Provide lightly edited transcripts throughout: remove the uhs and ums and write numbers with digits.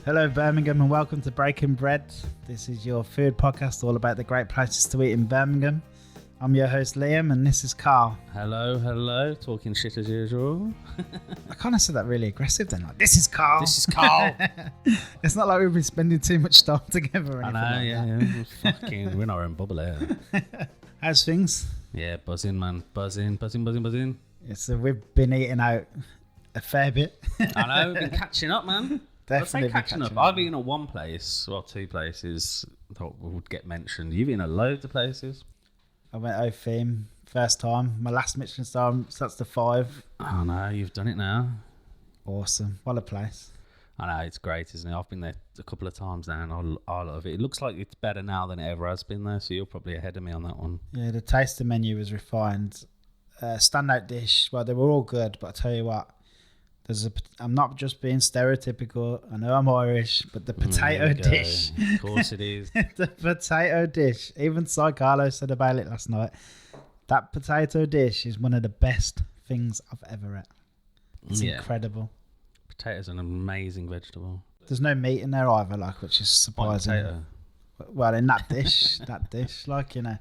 Hello Birmingham and welcome to Breaking Bread. This is your food podcast all about the great places to eat in Birmingham. I'm your host Liam and this is Carl. Hello. Talking shit as usual. I kind of said that really aggressive then, like, this is Carl. This is Carl. It's not like we've been spending too much time together or anything. Fucking, we're in our own bubble here. How's things? Yeah, buzzing, man. Buzzing. Yeah, so we've been eating out a fair bit. I know, we've been catching up, man. Definitely I'd say catching up. I've eaten at one place, well, two places, I thought would get mentioned. You've eaten at loads of places. I went au theme first time. My last Michelin star, so that's the 5. Oh no, you've done it now. Awesome. What a place. I know, it's great, isn't it? I've been there a couple of times now and I love it. It looks like it's better now than it ever has been there, so you're probably ahead of me on that one. Yeah, the tasting menu was refined. Standout dish, well, they were all good, but I tell you what, I'm not just being stereotypical. I know I'm Irish, but the potato dish. Of course it is. The potato dish. Even Cy Carlo said about it last night. That potato dish is one of the best things I've ever had. It's incredible. Potato's an amazing vegetable. There's no meat in there either, like, which is surprising. Potato. Well, in that dish, like, you know,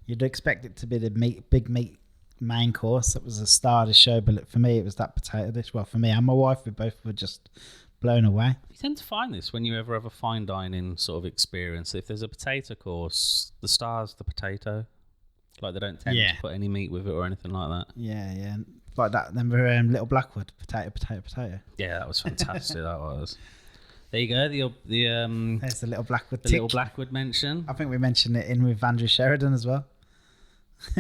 you'd expect it to be the big meat main course. That was the star of the show, but for me it was that potato dish. Well, for me and my wife, we both were just blown away. You tend to find this when you ever have a fine dining sort of experience. If there's a potato course, the star's the potato. Like, they don't tend to put any meat with it or anything like that. Yeah, like that. Remember Little Blackwood, potato. Yeah, that was fantastic. That was. There you go. There's the Little Blackwood. Little Blackwood mention. I think we mentioned it in with Andrew Sheridan as well.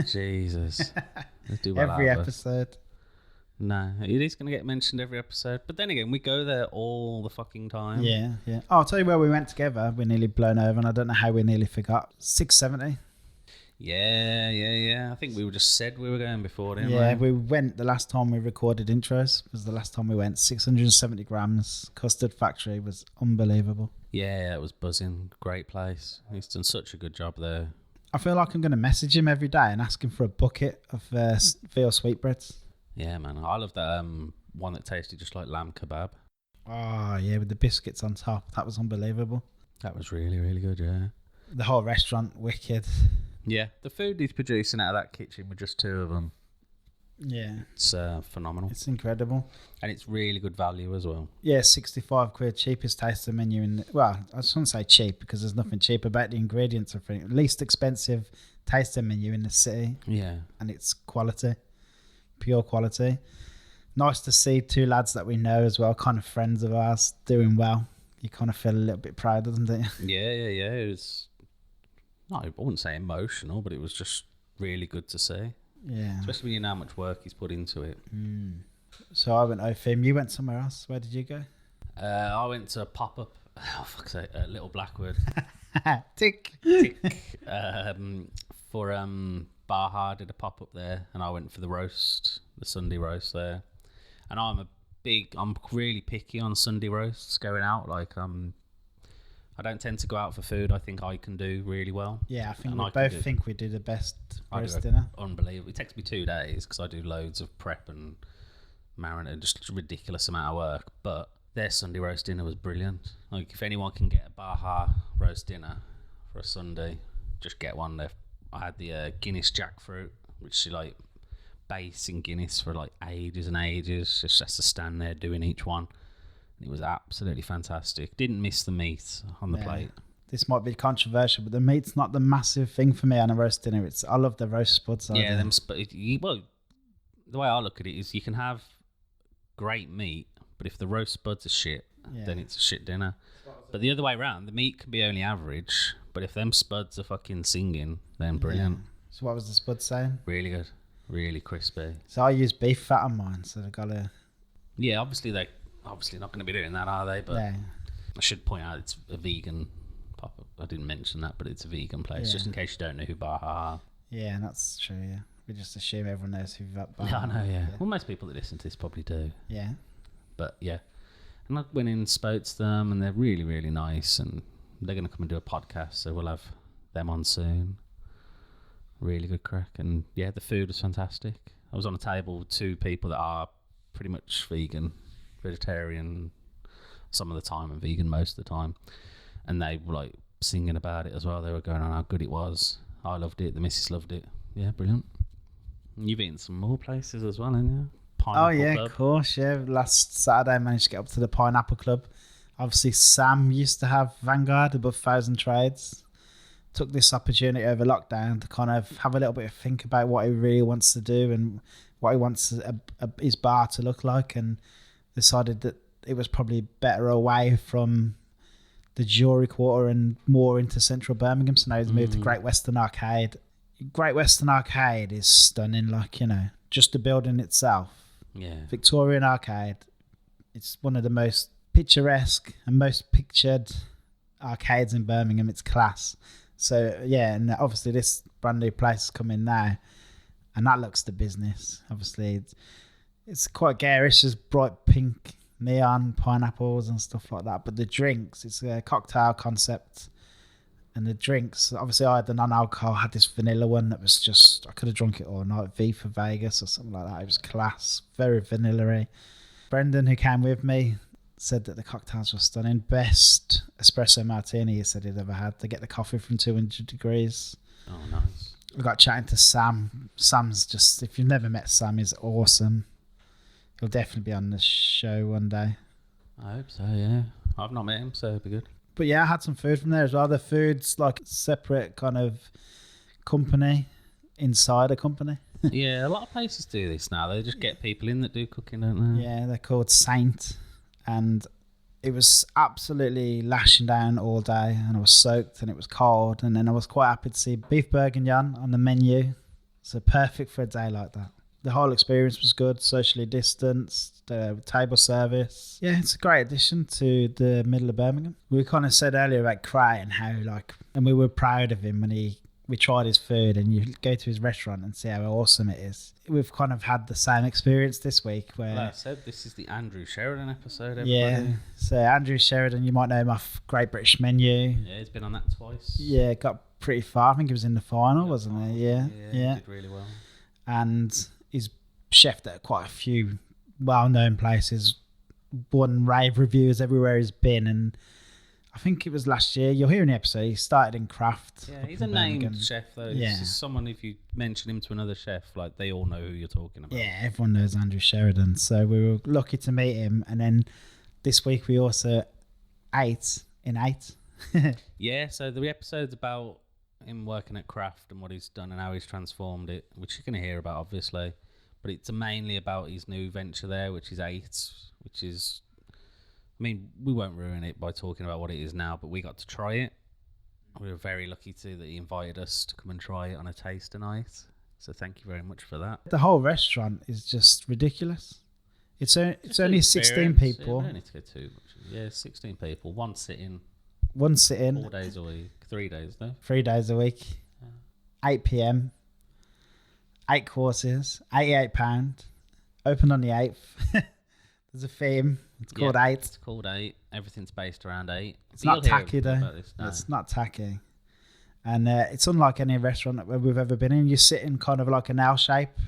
Jesus. Let's do well every episode. No, it is going to get mentioned every episode. But then again, we go there all the fucking time. Yeah. Oh, I'll tell you where we went together. We're nearly blown over, and I don't know how we nearly forgot. 670. Yeah. I think we just said we were going before, didn't we? Yeah, we went the last time we recorded intros. Was the last time we went. 670 grams. Custard Factory was unbelievable. Yeah, it was buzzing. Great place. He's done such a good job there. I feel like I'm going to message him every day and ask him for a bucket of veal sweetbreads. Yeah, man. I love that one that tasted just like lamb kebab. Oh, yeah, with the biscuits on top. That was unbelievable. That was really, really good, yeah. The whole restaurant, wicked. Yeah, the food he's producing out of that kitchen with just 2 of them. Yeah. It's phenomenal. It's incredible. And it's really good value as well. Yeah, 65 quid, cheapest tasting menu in... Well, I just want to say cheap because there's nothing cheap about the ingredients. I think least expensive tasting menu in the city. Yeah. And it's quality. Pure quality. Nice to see 2 lads that we know as well, kind of friends of ours, doing well. You kind of feel a little bit proud, doesn't it? Yeah. It was... No, I wouldn't say emotional, but it was just really good to see. Yeah. Especially when you know how much work he's put into it. So I went au theme. You went somewhere else. Where did you go? I went to a pop-up. Oh, fuck's sake. Little Blackwood. Tick. For Baha, did a pop-up there. And I went for the Sunday roast there. And I'm really picky on Sunday roasts going out. Like, I don't tend to go out for food. I think I can do really well. Yeah, I think we both think we do the best roast dinner. Unbelievable. It takes me 2 days because I do loads of prep and marinade, just a ridiculous amount of work. But their Sunday roast dinner was brilliant. Like, if anyone can get a Baha roast dinner for a Sunday, just get one there. I had the Guinness jackfruit, which is like base in Guinness for like ages and ages. Just has to stand there doing each one. It was absolutely fantastic. Didn't miss the meat on the plate. This might be controversial, but the meat's not the massive thing for me on a roast dinner. I love the roast spuds. Yeah, well, the way I look at it is you can have great meat, but if the roast spuds are shit, then it's a shit dinner. But the other way around, the meat can be only average, but if them spuds are fucking singing, then brilliant. Yeah. So what was the spud saying? Really good. Really crispy. So I use beef fat on mine, so they've got to... Yeah, obviously they're not going to be doing that, are they? But I should point out it's a vegan pop-up. I didn't mention that, but it's a vegan place, just in case you don't know who Baha are. Yeah, that's true, yeah. We just assume everyone knows who Baha are. Yeah, I know, yeah. Well, most people that listen to this probably do. Yeah. But, yeah. And I went in and spoke to them, and they're really, really nice, and they're going to come and do a podcast, so we'll have them on soon. Really good crack. And, yeah, the food was fantastic. I was on a table with 2 people that are pretty much vegan, vegetarian. some of the time and vegan most of the time. And they were like singing about it as well. They were going on how good it was. I loved it. The missus loved it. Yeah, brilliant. You've eaten some more places as well, haven't you? Pineapple Club. Of course, yeah. Last Saturday I managed to get up to the Pineapple Club. Obviously, Sam used to have Vanguard above 1,000 Trades. Took this opportunity over lockdown to kind of have a little bit of think about what he really wants to do and what he wants his bar to look like, and decided that it was probably better away from the Jewellery Quarter and more into central Birmingham. So now he's moved to Great Western Arcade. Great Western Arcade is stunning, like, you know, just the building itself. Yeah. Victorian Arcade. It's one of the most picturesque and most pictured arcades in Birmingham. It's class. So, yeah, and obviously this brand new place has come in now, and that looks the business. Obviously, it's quite garish. There's bright pink neon pineapples and stuff like that. But the drinks, it's a cocktail concept. And the drinks, obviously I had the non-alcohol, had this vanilla one that was just, I could have drunk it all night, V for Vegas or something like that. It was class, very vanilla-y. Brendan, who came with me, said that the cocktails were stunning. Best espresso martini he said he'd ever had. To get the coffee from 200 degrees. Oh, nice. I got chatting to Sam. Sam's just, if you've never met Sam, he's awesome. He'll definitely be on the show one day. I hope so, yeah. I've not met him, so it'll be good. But yeah, I had some food from there as well. The food's like separate kind of company inside a company. Yeah, a lot of places do this now. They just get people in that do cooking, don't they? Yeah, they're called Saint. And it was absolutely lashing down all day, and I was soaked and it was cold. And then I was quite happy to see beef bourguignon on the menu. So perfect for a day like that. The whole experience was good, socially distanced, table service. Yeah, it's a great addition to the middle of Birmingham. We kind of said earlier about Cray and how, like, and we were proud of him when we tried his food, and you go to his restaurant and see how awesome it is. We've kind of had the same experience this week where... Like I said, this is the Andrew Sheridan episode, everybody. Yeah, so Andrew Sheridan, you might know him off Great British Menu. Yeah, he's been on that twice. Yeah, got pretty far. I think he was in the final, wasn't he? Yeah. He did really well. And he's chefed at quite a few well-known places, won rave reviews everywhere he's been, and I think it was last year, you'll hear in the episode, he started in craft. Yeah, he's a named chef though. Yeah. This is someone, if you mention him to another chef, like, they all know who you're talking about. Yeah, everyone knows Andrew Sheridan, so we were lucky to meet him. And then this week we also ate in 8. Yeah, so the episode's about him working at Craft and what he's done and how he's transformed it, which you're going to hear about, obviously. But it's mainly about his new venture there, which is 8, which is... I mean, we won't ruin it by talking about what it is now, but we got to try it. We were very lucky that he invited us to come and try it on a taster night. So thank you very much for that. The whole restaurant is just ridiculous. It's only 16 people. Yeah, we don't need to go too much. Yeah, 16 people. One sitting. 4 days a week. 3 days, though. 3 days a week. 8 p.m. 8 courses. £88. Opened on the 8th. There's a theme. It's called 8. It's called 8. Everything's based around 8. It's not tacky though. It's not tacky. And it's unlike any restaurant that we've ever been in. You sit in kind of like an L shape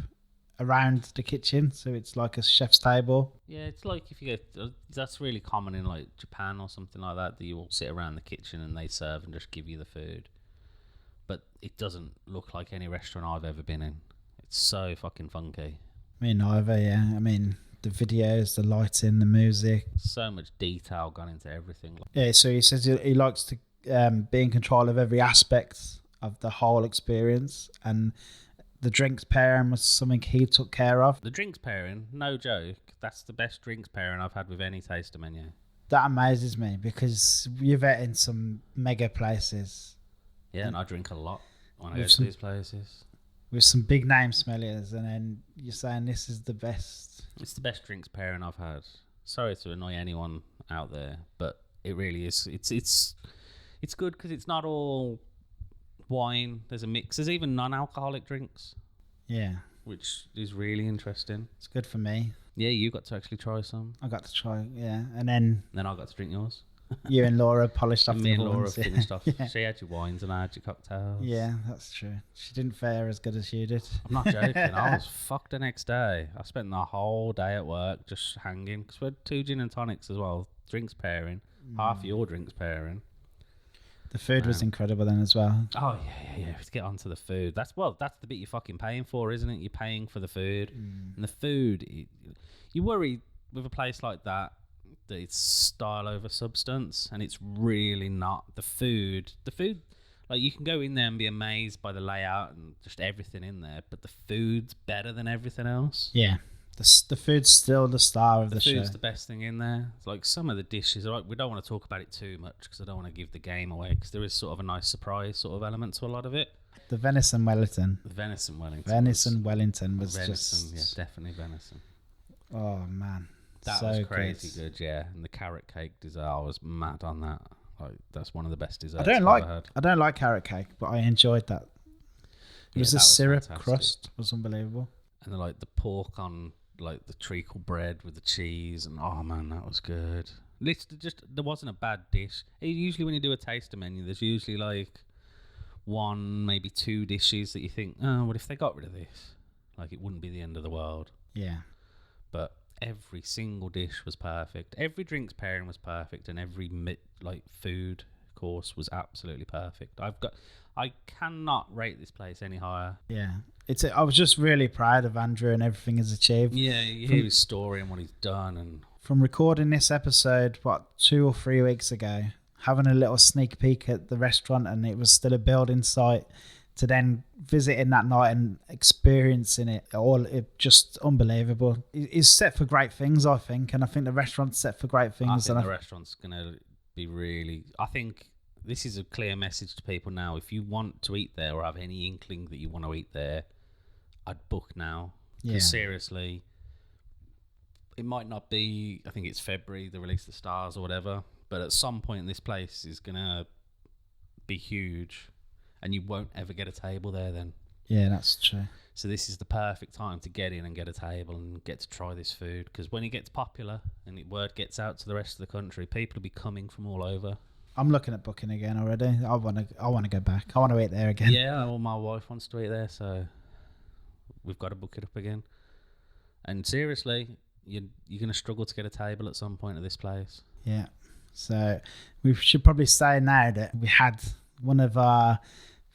around the kitchen. So it's like a chef's table. Yeah, it's like if you get... that's really common in like Japan or something like that you all sit around the kitchen and they serve and just give you the food. But it doesn't look like any restaurant I've ever been in. It's so fucking funky. Me neither, yeah. I mean... the videos, the lighting, the music. So much detail gone into everything. Yeah, so he says he likes to be in control of every aspect of the whole experience, and the drinks pairing was something he took care of. The drinks pairing, no joke, that's the best drinks pairing I've had with any taster menu. That amazes me because you've ate in some mega places. Yeah, and I drink a lot when I go to these places. With some big name smellers, and then you're saying this is the best. It's the best drinks pairing I've had. Sorry to annoy anyone out there, but it really is. It's good because it's not all wine. There's a mix. There's even non-alcoholic drinks. Yeah. Which is really interesting. It's good for me. Yeah, you got to actually try some. I got to try, yeah. And then I got to drink yours. You and Laura polished off and the me and horns. Laura finished off. Yeah. She had your wines and I had your cocktails. Yeah, that's true. She didn't fare as good as you did. I'm not joking. I was fucked the next day. I spent the whole day at work just hanging because we had 2 gin and tonics as well. drinks pairing, half your drinks pairing. The food was incredible then as well. Oh yeah. Let's get onto the food. That's the bit you're fucking paying for, isn't it? You're paying for the food, and the food. You worry with a place like that it's style over substance, and it's really not. The food. Like, you can go in there and be amazed by the layout and just everything in there, but the food's better than everything else. Yeah. The food's still the star of the show. The food's the best thing in there. It's like some of the dishes, like, we don't want to talk about it too much because I don't want to give the game away, because there is sort of a nice surprise sort of element to a lot of it. The venison Wellington. The venison Wellington. Yeah, definitely venison. Oh, man. That was crazy good, yeah. And the carrot cake dessert, I was mad on that. Like, that's one of the best desserts I've ever had. I don't like carrot cake, but I enjoyed that. It was a syrup crust. It was unbelievable. And then, like, the pork on, like, the treacle bread with the cheese, and oh man, that was good. There wasn't a bad dish. Usually when you do a taster menu, there's usually like one, maybe two dishes that you think, oh, what if they got rid of this? Like, it wouldn't be the end of the world. Yeah. But every single dish was perfect. Every drinks pairing was perfect, and every food course was absolutely perfect. I cannot rate this place any higher. Yeah. I was just really proud of Andrew and everything he's achieved. Yeah, you hear his story and what he's done. And from recording this episode, 2 or 3 weeks ago, having a little sneak peek at the restaurant, and it was still a building site, to then visiting that night and experiencing it all, it just unbelievable. It's set for great things, I think, and I think the restaurant's set for great things. I think the restaurant's going to be really... I think this is a clear message to people now. If you want to eat there or have any inkling that you want to eat there, I'd book now. Because seriously, it might not be, I think it's February, they release the stars or whatever, but at some point this place is going to be huge, and you won't ever get a table there then. Yeah, that's true. So this is the perfect time to get in and get a table and get to try this food, because when it gets popular and word gets out to the rest of the country, people will be coming from all over. I'm looking at booking again already. I want to go back. I want to eat there again. Yeah, well, my wife wants to eat there, so we've got to book it up again. And seriously, you're going to struggle to get a table at some point at this place. Yeah. So we should probably say now that we had one of our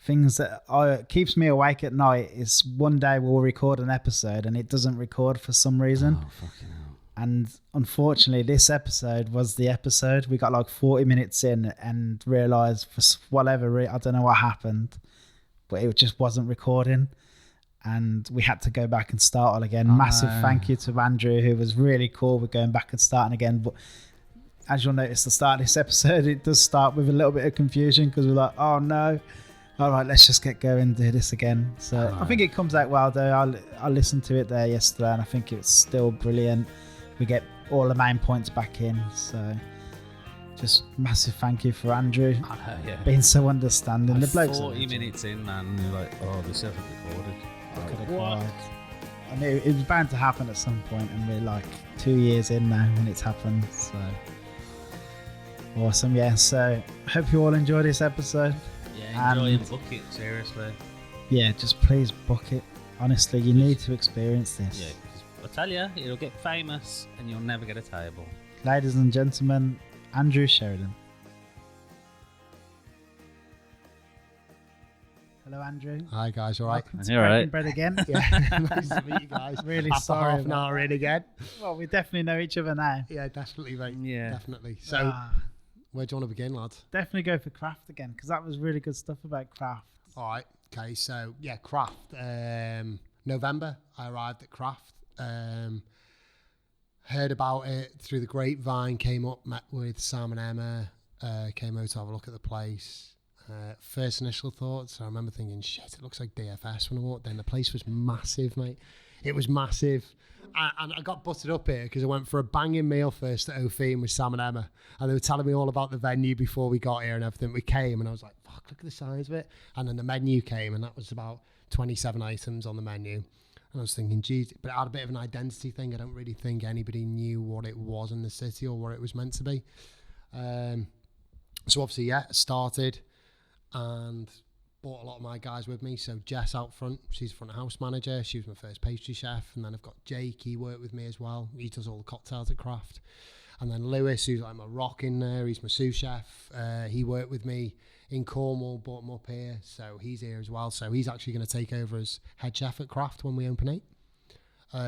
things that keeps me awake at night is one day we'll record an episode and it doesn't record for some reason. Oh, fucking hell. And unfortunately, this episode was the episode. We got like 40 minutes in and realised for whatever I don't know what happened, but it just wasn't recording. And we had to go back and start all again. Massive thank you to Andrew, who was really cool with going back and starting again. But as you'll notice, the start of this episode, it does start with a little bit of confusion because we're like, oh no. All right, let's just get going and do this again. So I think it comes out well, though. I listened to it there yesterday and I think it's still brilliant. We get all the main points back in. So just massive thank you for Andrew being so understanding. The bloke's 40 minutes in, man, you're like, oh, this hasn't recorded. I could have cried. I knew it was bound to happen at some point, and we're like 2 years in now when it's happened. So awesome, yeah. So hope you all enjoy this episode. Yeah, enjoy and book it, seriously. Yeah, just please book it. Honestly, you need to experience this. Yeah, I tell you, it'll get famous, and you'll never get a table. Ladies and gentlemen, Andrew Sheridan. Hello, Andrew. Hi, guys. All right. You're right. Breaking Bread again. Yeah, nice to meet you guys. Really After sorry. half an hour in again. Well, we definitely know each other now. Yeah, definitely, mate. Yeah, definitely. So, where do you want to begin, lads? Definitely go for craft again, because that was really good stuff about craft. All right. Okay. So, yeah, craft. November, I arrived at craft. Heard about it through the grapevine. Came up, met with Sam and Emma. Came out to have a look at the place. First initial thoughts, I remember thinking, shit, it looks like DFS when I walked in. The place was massive, mate. It was massive. And I got butted up here because I went for a banging meal first at O'Fean with Sam and Emma. And they were telling me all about the venue before we got here and everything. We came and I was like, fuck, look at the size of it. And then the menu came and that was about 27 items on the menu. And I was thinking, geez, but it had a bit of an identity thing. I don't really think anybody knew what it was in the city or what it was meant to be. So obviously, yeah, started and brought a lot of my guys with me. So Jess out front, she's front of house manager. She was my first pastry chef. And then I've got Jake, he worked with me as well. He does all the cocktails at craft. And then Lewis, who's like my rock in there, he's my sous chef. He worked with me in Cornwall, brought him up here, so he's here as well. So he's actually going to take over as head chef at Craft when we open 8.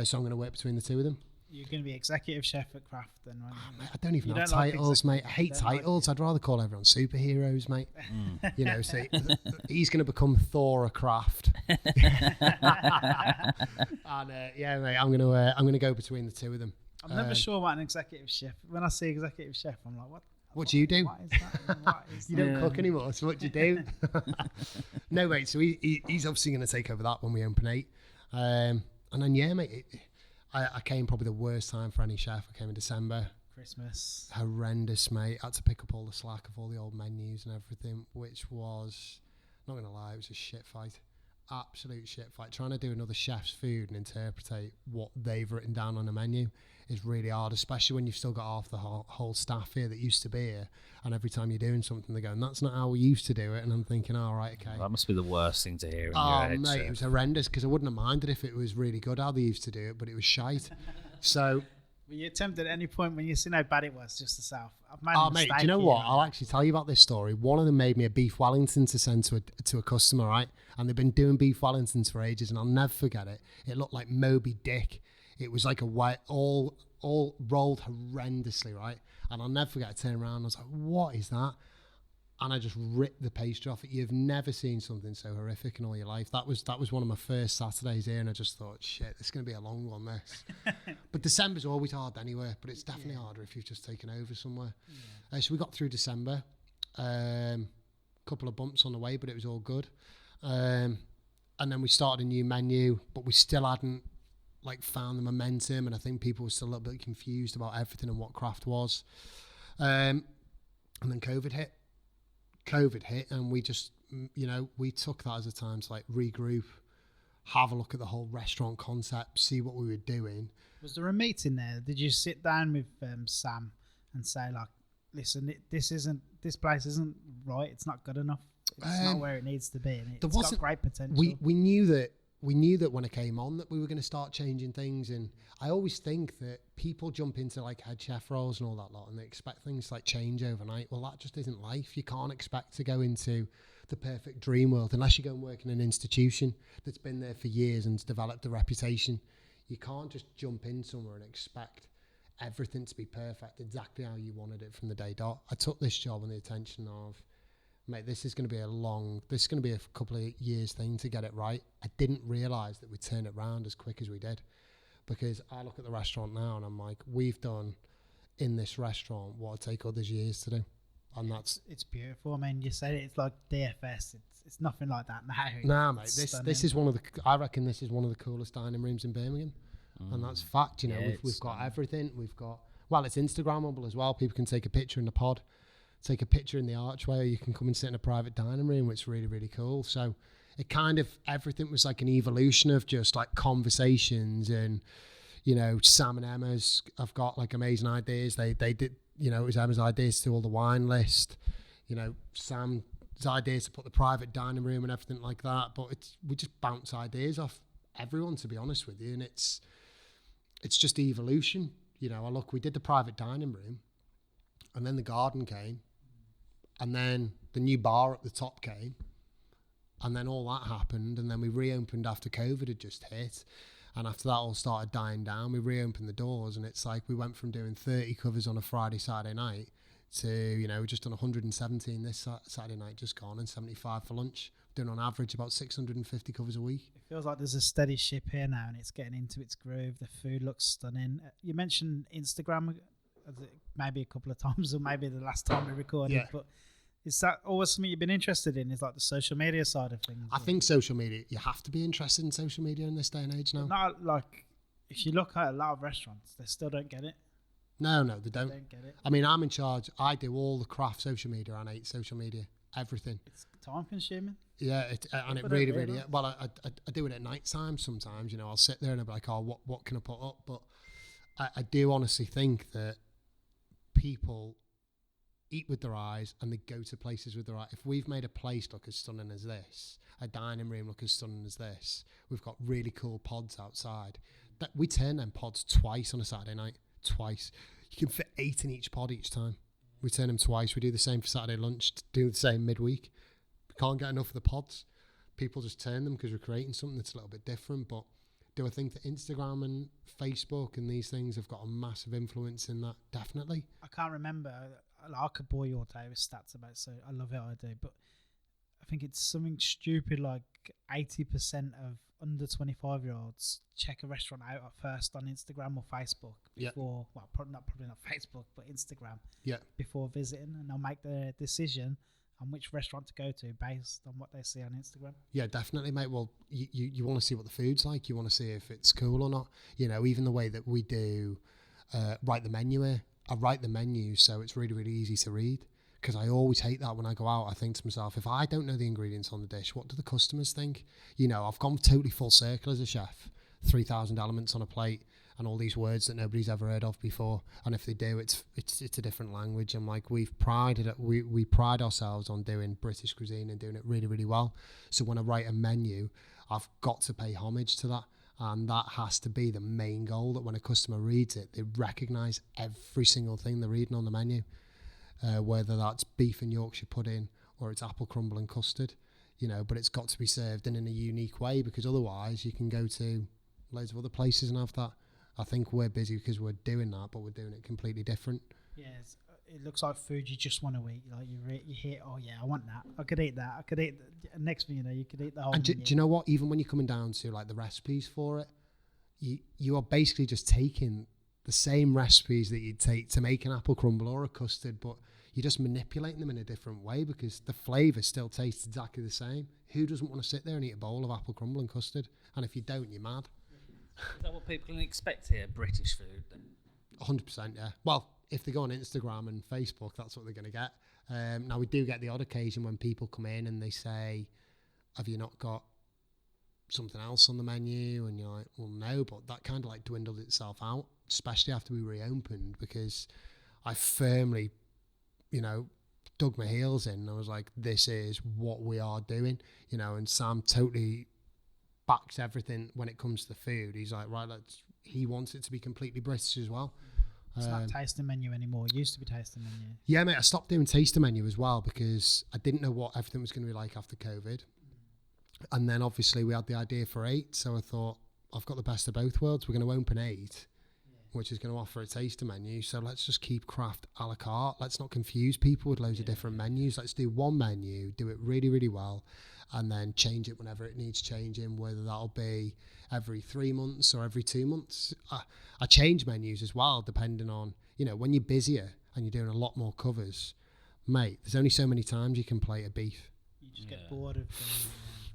So I'm going to work between the two of them. You're going to be executive chef at Craft then, right? Oh, mate, I don't even You have don't like titles, mate. I hate titles. I'd rather call everyone superheroes, mate. You know, so he's going to become Thor of Craft. And yeah, mate, I'm going to go between the two of them. I'm never sure what an executive chef. When I see executive chef, I'm like, what do you do? What is that? What is You don't cook anymore, so what do you do? No, mate, so he's obviously going to take over that when we open 8. And then, yeah, mate, I came probably the worst time for any chef. I came in December. Christmas. Horrendous, mate. I had to pick up all the slack of all the old menus and everything, which was, not going to lie, it was a shit fight. Absolute shit fight. Trying to do another chef's food and interpret what they've written down on a menu is really hard, especially when you've still got half the whole staff here that used to be here, and every time you're doing something they go, and that's not how we used to do it, and I'm thinking, all right, okay. That must be the worst thing to hear in your head. Mate, it was horrendous, because I wouldn't have minded if it was really good how they used to do it, but it was shite. So were you tempted at any point when you seen how bad it was just to say, I've made oh a mistake? mate, do you know here, what? right? I'll actually tell you about this story. One of them made me a beef Wellington to send to a customer, right? And they've been doing beef Wellingtons for ages, and I'll never forget it. It looked like Moby Dick. It was like a white, all rolled horrendously, right? And I'll never forget. I turned around, and I was like, "What is that?" And I just ripped the pastry off it. You've never seen something so horrific in all your life. That was one of my first Saturdays here, and I just thought, shit, this is going to be a long one, this. But December's always hard anywhere, but it's definitely harder if you've just taken over somewhere. Yeah. So we got through December. Couple of bumps on the way, but it was all good. And then we started a new menu, but we still hadn't found the momentum, and I think people were still a little bit confused about everything and what Craft was. And then COVID hit, and we just, we took that as a time to regroup, have a look at the whole restaurant concept, see what we were doing. Was there a meeting there? Did you sit down with Sam and say, listen, this place isn't right, it's not good enough, it's not where it needs to be, and it's got great potential? We knew that when I came on that we were going to start changing things, and I always think that people jump into head chef roles and all that lot, and they expect things to change overnight. Well, that just isn't life. You can't expect to go into the perfect dream world unless you go and work in an institution that's been there for years and's developed a reputation. You can't just jump in somewhere and expect everything to be perfect exactly how you wanted it from the day dot. I took this job on the attention of, mate, this is going to be a couple of years thing to get it right. I didn't realise that we'd turn it around as quick as we did, because I look at the restaurant now and I'm like, we've done in this restaurant what would take others years to do, and it's beautiful. I mean, you said it's like DFS. It's nothing like that now. Nah, mate, this is I reckon this is one of the coolest dining rooms in Birmingham, and that's fact. We've got everything. We've got, well, it's Instagrammable as well. People can take a picture in the pod, take a picture in the archway, or you can come and sit in a private dining room, which is really, really cool. So it kind of, everything was an evolution of just conversations, and Sam and Emma's have got amazing ideas. They did, it was Emma's ideas to all the wine list, Sam's ideas to put the private dining room and everything like that. But we just bounce ideas off everyone, to be honest with you, and it's just evolution. We did the private dining room, and then the garden came, and then the new bar at the top came, and then all that happened, and then we reopened after COVID had just hit, and after that all started dying down, we reopened the doors, and it's we went from doing 30 covers on a Friday, Saturday night to, just on 117 this Saturday night just gone, and 75 for lunch, doing on average about 650 covers a week. It feels like there's a steady ship here now, and it's getting into its groove. The food looks stunning. You mentioned Instagram maybe a couple of times, or maybe the last time we recorded, but is that always something you've been interested in, is the social media side of things? I think social media, you have to be interested in social media in this day and age now. Not if you look at a lot of restaurants, they still don't get it. No, they don't. They don't get it. I mean, I'm in charge. I do all the Craft social media and 8 social media, everything. It's time consuming. Yeah, and it really, really. Well, I do it at night time sometimes. I'll sit there and I'll be like, oh, what can I put up? But I do honestly think that people eat with their eyes and they go to places with their eyes. If we've made a place look as stunning as this, a dining room look as stunning as this, we've got really cool pods outside, that we turn them pods twice on a Saturday night. Twice. You can fit 8 in each pod each time. We turn them twice. We do the same for Saturday lunch, do the same midweek. We can't get enough of the pods. People just turn them because we're creating something that's a little bit different. But do I think that Instagram and Facebook and these things have got a massive influence in that? Definitely. I can't remember. I could bore you all day with stats about it, so I love it, I do. But I think it's something stupid like 80% of under 25-year-olds check a restaurant out at first on Instagram or Facebook before, well, probably not Facebook, but Instagram before visiting, and they'll make their decision on which restaurant to go to based on what they see on Instagram. Yeah, definitely, mate. Well, you want to see what the food's like. You want to see if it's cool or not. You know, even the way that we do write the menu here. I write the menu so it's really, really easy to read. Because I always hate that when I go out. I think to myself, if I don't know the ingredients on the dish, what do the customers think? You know, I've gone totally full circle as a chef. 3,000 elements on a plate and all these words that nobody's ever heard of before. And if they do, it's a different language. And like we pride ourselves on doing British cuisine and doing it really, really well. So when I write a menu, I've got to pay homage to that. And that has to be the main goal, that when a customer reads it, they recognise every single thing they're reading on the menu. Whether that's beef and Yorkshire pudding or it's apple crumble and custard, you know, but it's got to be served in a unique way, because otherwise you can go to loads of other places and have that. I think we're busy because we're doing that, but we're doing it completely different. Yeah, it looks like food you just want to eat. Like you hear, oh yeah, I want that. I could eat that. I could eat. Next thing you know, you could eat the whole. And do you know what? Even when you're coming down to like the recipes for it, you are basically just taking the same recipes that you'd take to make an apple crumble or a custard, but you're just manipulating them in a different way because the flavour still tastes exactly the same. Who doesn't want to sit there and eat a bowl of apple crumble and custard? And if you don't, you're mad. Is that what people can expect here, British food? 100%, yeah. Well, if they go on Instagram and Facebook, that's what they're going to get. Now, we do get the odd occasion when people come in and they say, have you not got something else on the menu? And you're like, well, no, but that kind of like dwindled itself out, especially after we reopened, because I firmly, you know, dug my heels in. I was like, this is what we are doing, you know, and Sam totally backs everything when it comes to the food. He's like, right, he wants it to be completely British as well. It's not tasting menu anymore. It used to be tasting menu. Yeah, mate, I stopped doing tasting menu as well because I didn't know what everything was going to be like after COVID. And then obviously we had the idea for 8, so I thought, I've got the best of both worlds. We're going to open 8, which is going to offer a taster menu. So let's just keep craft a la carte. Let's not confuse people with loads of different menus. Let's do one menu, do it really, really well, and then change it whenever it needs changing, whether that'll be every 3 months or every 2 months. I change menus as well, depending on, you know, when you're busier and you're doing a lot more covers, mate, there's only so many times you can plate a beef. You just get bored of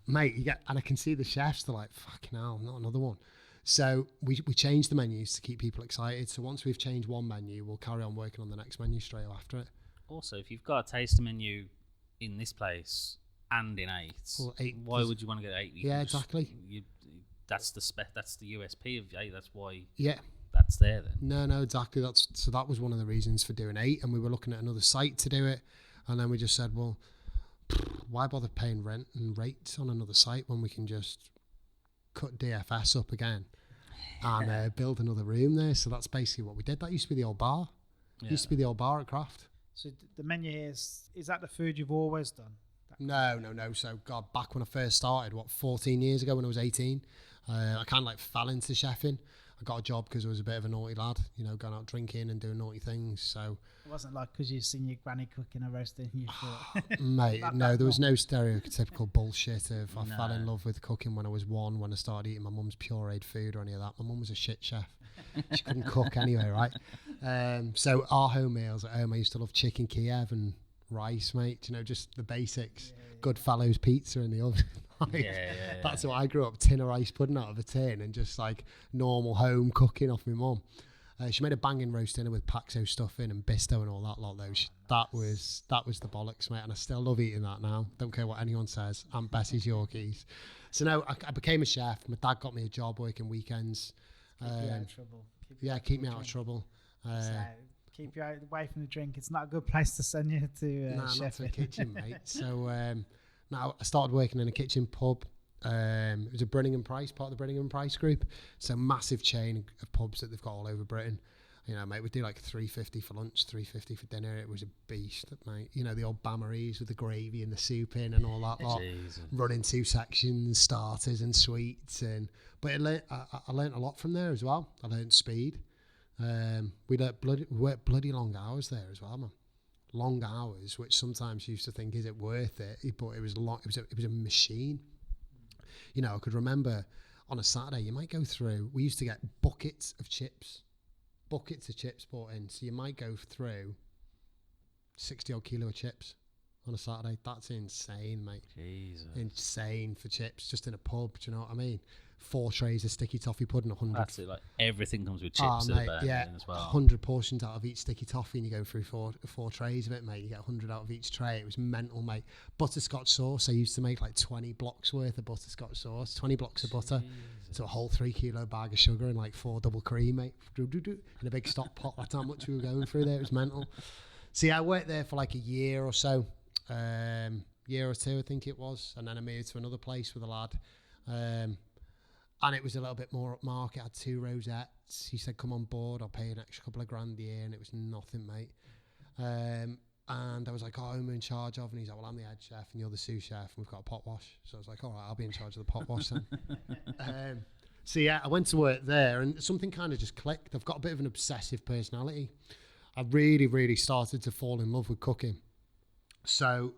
mate, and I can see the chefs, they're like, fucking hell, not another one. So we change the menus to keep people excited. So once we've changed one menu, we'll carry on working on the next menu straight after it. Also, if you've got a taster menu in this place and in 8, well, 8 why would you want to get 8? Exactly. That's the USP of 8. That's why. Yeah. That's there then. No, exactly. So that was one of the reasons for doing 8, and we were looking at another site to do it, and then we just said, well, why bother paying rent and rates on another site when we can just cut DFS up again and build another room there? So that's basically what we did. That used to be the old bar. Yeah. Used to be the old bar at Craft. So the menu here is that the food you've always done? No. So God, back when I first started, 14 years ago when I was 18, I kind of like fell into chefing. I got a job because I was a bit of a naughty lad, you know, going out drinking and doing naughty things. So it wasn't like because you've seen your granny cooking a roast and you thought, mate, no, there was no stereotypical bullshit of I fell in love with cooking when I was 1, when I started eating my mum's pureed food or any of that. My mum was a shit chef. She couldn't cook anyway, right? So our home meals at home, I used to love chicken Kiev and rice, mate, you know, just the basics. Goodfellows pizza in the oven. That's how I grew up, tin of rice pudding out of a tin and just like normal home cooking off my mum. She made a banging roast dinner with Paxo stuffing and Bisto and all that lot though. That was the bollocks, mate, and I still love eating that now. Don't care what anyone says. Aunt Bessie's Yorkies. So no, I became a chef. My dad got me a job working weekends. Keep you out of trouble. Keep me out of trouble. Keep you away from the drink. It's not a good place to send you to chef. Not to the kitchen, mate. So now I started working in a kitchen pub. It was a Birmingham Price, part of the Birmingham Price group. So massive chain of pubs that they've got all over Britain. I You know, mate, we'd do like $3.50 for lunch, $3.50 for dinner. It was a beast, mate. You know, the old Bamarese with the gravy and the soup in and all that lot. Running 2 sections, starters and sweets. But I learned a lot from there as well. I learned speed. We worked bloody long hours there as well, man. Long hours, which sometimes you used to think, is it worth it? But it was long. It was a machine. You know, I could remember on a Saturday, you might go through. We used to get buckets of chips brought in. So you might go through 60 odd kilo of chips on a Saturday. That's insane, mate. Jesus. Insane for chips, just in a pub. Do you know what I mean? 4 trays of sticky toffee pudding, 100. That's it. Like everything comes with chips mate, as well. 100 portions out of each sticky toffee, and you go through four trays of it, mate. You get 100 out of each tray. It was mental, mate. Butterscotch sauce. I used to make like 20 blocks worth of butterscotch sauce, 20 blocks of butter. So a whole 3 kilo bag of sugar and like 4 double cream, mate. In a big stock pot. That's how much we were going through there. It was mental. See, I worked there for like a year or so, year or two, I think it was, and then I moved to another place with a lad. And it was a little bit more upmarket. I had 2 rosettes. He said, come on board, I'll pay you an extra couple of grand a year. And it was nothing, mate. And I was like, oh, who am I in charge of? And he's like, well, I'm the head chef and you're the sous chef and we've got a pot wash. So I was like, all right, I'll be in charge of the pot wash then. So yeah, I went to work there and something kind of just clicked. I've got a bit of an obsessive personality. I really, really started to fall in love with cooking. So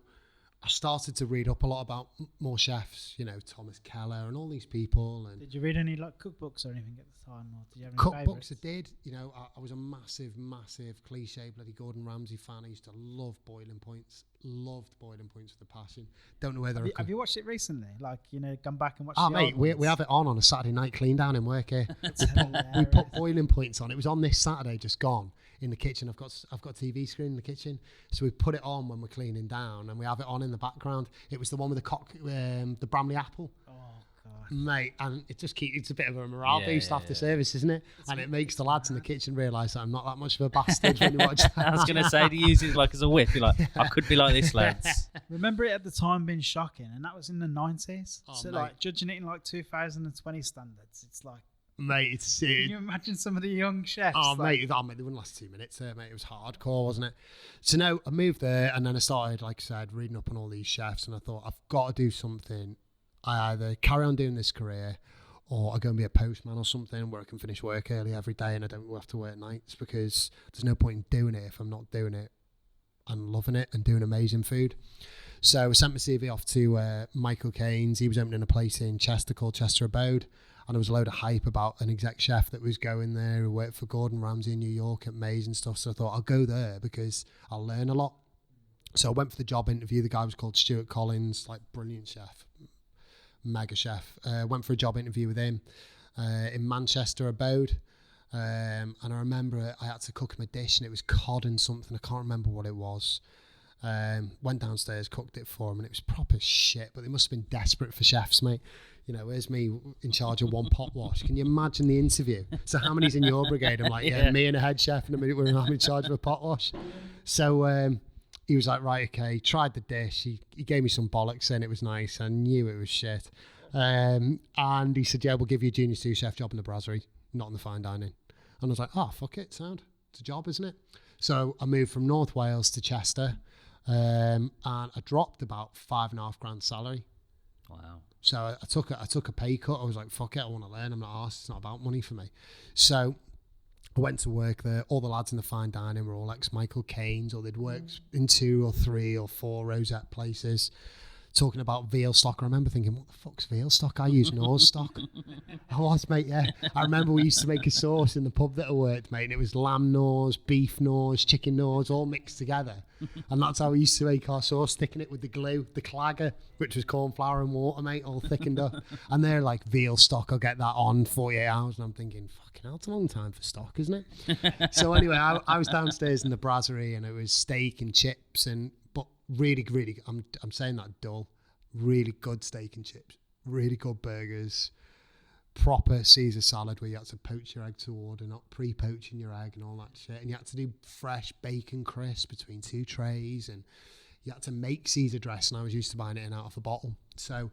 I started to read up a lot about more chefs, you know, Thomas Keller and all these people. And did you read any like cookbooks or anything at the time, or did you have any cookbooks? favourites? I did. You know, I was a massive cliche bloody Gordon Ramsay fan. I used to love boiling points. Loved boiling points with a passion. Don't know whether have you watched it recently? Like, you know, gone back and watched. Oh mate, we have it on a Saturday night clean down in work here. we put boiling points on. It was on this Saturday, just gone. In the kitchen, I've got a TV screen in the kitchen, so we put it on when we're cleaning down, and we have it on in the background. It was the one with the Bramley apple. Oh god, mate, and it's a bit of a morale boost after service, isn't it? And it makes the lads in the kitchen realise that I'm not that much of a bastard when you watch that. I was going to say, to use it like as a whip. You're like, I could be like this, lads. Remember it at the time being shocking, and that was in the 90s. Oh, so mate. like judging it in like 2020 standards, it's like. Mate, Can you imagine some of the young chefs? Mate, they wouldn't last 2 minutes there, mate. It was hardcore, wasn't it? So no, I moved there and then I started, like I said, reading up on all these chefs, and I thought, I've got to do something. I either carry on doing this career or I go and be a postman or something where I can finish work early every day and I don't have to work nights, because there's no point in doing it if I'm not doing it and loving it and doing amazing food. So I sent my CV off to Michael Caines. He was opening a place in Chester called Chester Abode. And there was a load of hype about an exec chef that was going there who worked for Gordon Ramsay in New York at Mays and stuff. So I thought, I'll go there because I'll learn a lot. So I went for the job interview. The guy was called Stuart Collins, like brilliant chef, mega chef. Went for a job interview with him in Manchester Abode. And I remember I had to cook him a dish and it was cod and something. I can't remember what it was. Went downstairs, cooked it for him, and it was proper shit, but they must have been desperate for chefs, mate. You know, where's me in charge of one pot wash? Can you imagine the interview? So how many's in your brigade? I'm like, yeah, me and a head chef in a minute, I'm in charge of a pot wash. So he was like, right, okay, tried the dish. He gave me some bollocks and it was nice. I knew it was shit. And he said, yeah, we'll give you a junior sous chef job in the brasserie, not in the fine dining. And I was like, oh, fuck it, sound. It's a job, isn't it? So I moved from North Wales to Chester. And I dropped about $5,500 salary. Wow. So I took a pay cut. I was like, fuck it, I want to learn. I'm not arsed. It's not about money for me. So I went to work there. All the lads in the fine dining were all ex-Michael Caines, or they'd worked in 2 or 3 or 4 rosette places. Talking about veal stock. I remember thinking, what the fuck's veal stock? I use Norse stock. I was, mate, yeah. I remember we used to make a sauce in the pub that I worked, mate, and it was lamb Norse, beef Norse, chicken Norse, all mixed together. And that's how we used to make our sauce, thickening it with the glue, the clagger, which was corn flour and water, mate, all thickened up. And they're like, veal stock, I'll get that on 48 hours. And I'm thinking, fucking hell, it's a long time for stock, isn't it? So anyway, I was downstairs in the brasserie and it was steak and chips but really, I'm saying that dull, really good steak and chips, really good burgers, proper Caesar salad where you had to poach your egg to order, not pre-poaching your egg and all that shit. And you had to do fresh bacon crisp between 2 trays, and you had to make Caesar dress, and I was used to buying it in out of a bottle. So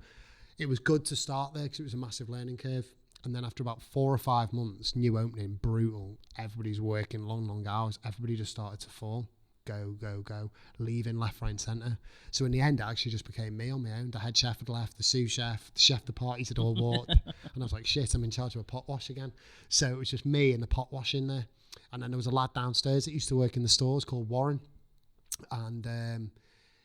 it was good to start there because it was a massive learning curve. And then after about 4 or 5 months, new opening, brutal. Everybody's working long hours. Everybody just started to fall. Go, leaving left, right, and centre. So in the end, it actually just became me on my own. The head chef had left, the sous chef, the chef de parties had all walked. And I was like, shit, I'm in charge of a pot wash again. So it was just me and the pot wash in there. And then there was a lad downstairs that used to work in the stores called Warren. And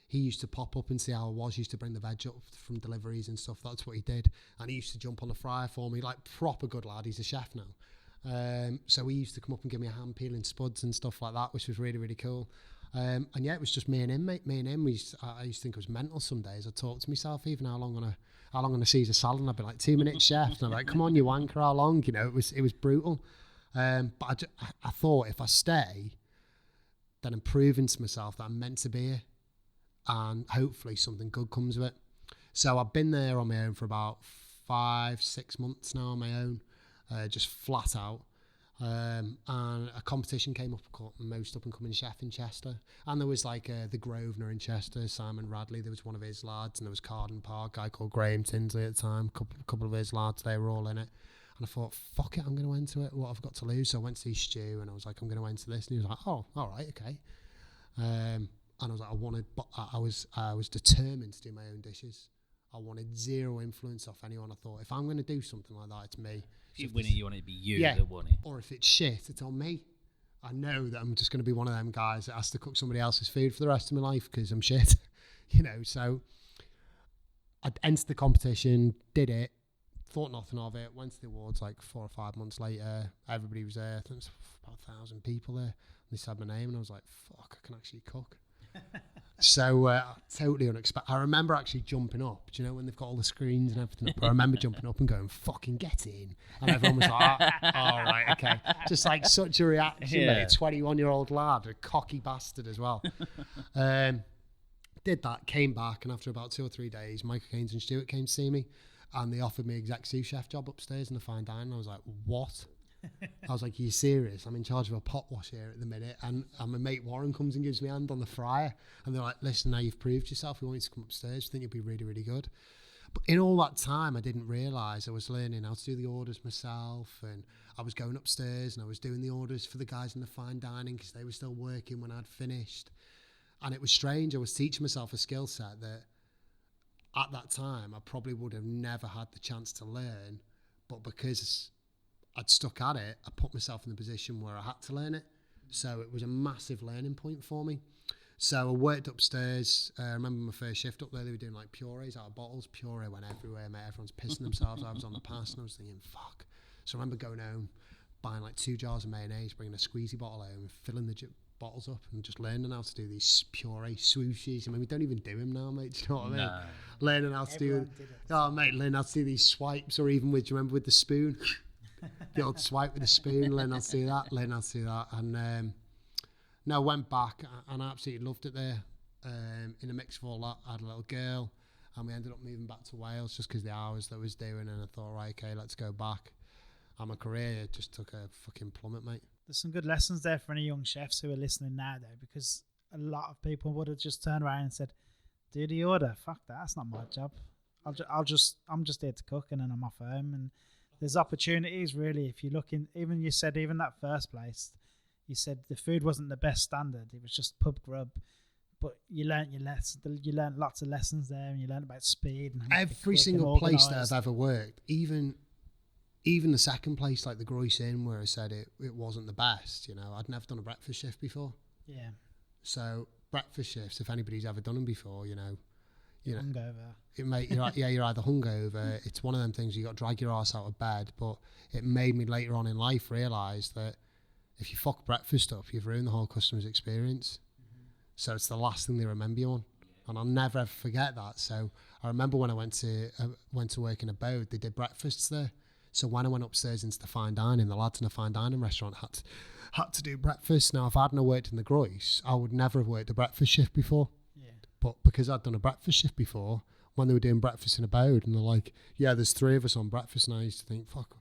he used to pop up and see how I was. He used to bring the veg up from deliveries and stuff. That's what he did. And he used to jump on the fryer for me, like proper good lad. He's a chef now. So he used to come up and give me a hand peeling spuds and stuff like that, which was really, really cool. And yeah, it was just me and him, mate. Me and him. I used to think it was mental some days. I'd talk to myself, even how long on a Caesar salad. And I'd be like, 2 minutes, chef. And I'm like, come on, you wanker, how long? You know, it was brutal. But I thought if I stay, then I'm proving to myself that I'm meant to be here. And hopefully something good comes of it. So I've been there on my own for about 5-6 months now on my own, just flat out. And a competition came up called Most Up and Coming Chef in Chester. And there was like the Grosvenor in Chester, Simon Radley, there was one of his lads, and there was Carden Park, a guy called Graham Tinsley at the time, a couple of his lads, they were all in it. And I thought, fuck it, I'm going to enter it. What have I got to lose? So I went to see Stu and I was like, I'm going to enter this. And he was like, oh, all right, okay. And I was like, I was determined to do my own dishes. I wanted zero influence off anyone. I thought, if I'm going to do something like that, it's me. If you win it, you want it to be you that won it. Or if it's shit, it's on me. I know that I'm just going to be one of them guys that has to cook somebody else's food for the rest of my life because I'm shit. You know, so I entered the competition, did it, thought nothing of it, went to the awards like 4 or 5 months later. Everybody was there. I think there was about 1,000 people there. They said my name and I was like, fuck, I can actually cook. So totally unexpected. I remember actually jumping up. Do you know when they've got all the screens and everything up? I remember jumping up and going, fucking get in. And everyone was like, all right, okay. Just like such a reaction, mate. 21-year-old lad, a cocky bastard as well. Did that, came back, and after about 2 or 3 days, Michael Keynes and Stuart came to see me, and they offered me exec sous chef job upstairs in the fine dining. I was like, what? I was like, are you serious? I'm in charge of a pot wash here at the minute, and my mate Warren comes and gives me a hand on the fryer, and they're like, listen, now you've proved yourself, we want you to come upstairs, we think you'll be really, really good. But in all that time, I didn't realise I was learning how to do the orders myself, and I was going upstairs and I was doing the orders for the guys in the fine dining because they were still working when I'd finished. And it was strange. I was teaching myself a skill set that at that time I probably would have never had the chance to learn, but because I'd stuck at it, I put myself in the position where I had to learn it. So it was a massive learning point for me. So I worked upstairs. I remember my first shift up there, they were doing like purees out of bottles. Puree went everywhere, mate. Everyone's pissing themselves. I was on the pass and I was thinking, fuck. So I remember going home, buying like 2 jars of mayonnaise, bringing a squeezy bottle home and filling the bottles up and just learning how to do these puree swooshes. I mean, we don't even do them now, mate. Do you know what I mean? Learning how to do learning how to do these swipes, or even with, do you remember with the spoon? The old swipe with the spoon, learn how to do that. And no, went back and I absolutely loved it there. In a mix of all that, I had a little girl and we ended up moving back to Wales just because the hours that I was doing, and I thought, right, okay, let's go back. And my career just took a fucking plummet, mate. There's some good lessons there for any young chefs who are listening now, though, because a lot of people would have just turned around and said, do the order. Fuck that, that's not my job. I'm just here to cook and then I'm off home. And there's opportunities, really. If you look in, even that first place, you said the food wasn't the best standard. It was just pub grub. But you learnt your lessons. You learnt lots of lessons there, and you learnt about speed. And every single place that I've ever worked, even the second place, like the Groyce Inn, where I said it wasn't the best. You know, I'd never done a breakfast shift before. Yeah. So breakfast shifts, if anybody's ever done them before, you know, hungover. You're either hungover. It's one of them things you got to drag your ass out of bed. But it made me later on in life realise that if you fuck breakfast up, you've ruined the whole customer's experience. Mm-hmm. So it's the last thing they remember you on, and I'll never ever forget that. So I remember when I went to work in a boat, they did breakfasts there. So when I went upstairs into the fine dining, the lads in the fine dining restaurant had to do breakfast. Now, if I hadn't worked in the Groyce, I would never have worked a breakfast shift before. Yeah. But because I'd done a breakfast shift before, when they were doing breakfast in a boat, and they're like, yeah, there's 3 of us on breakfast, and I used to think, fuck,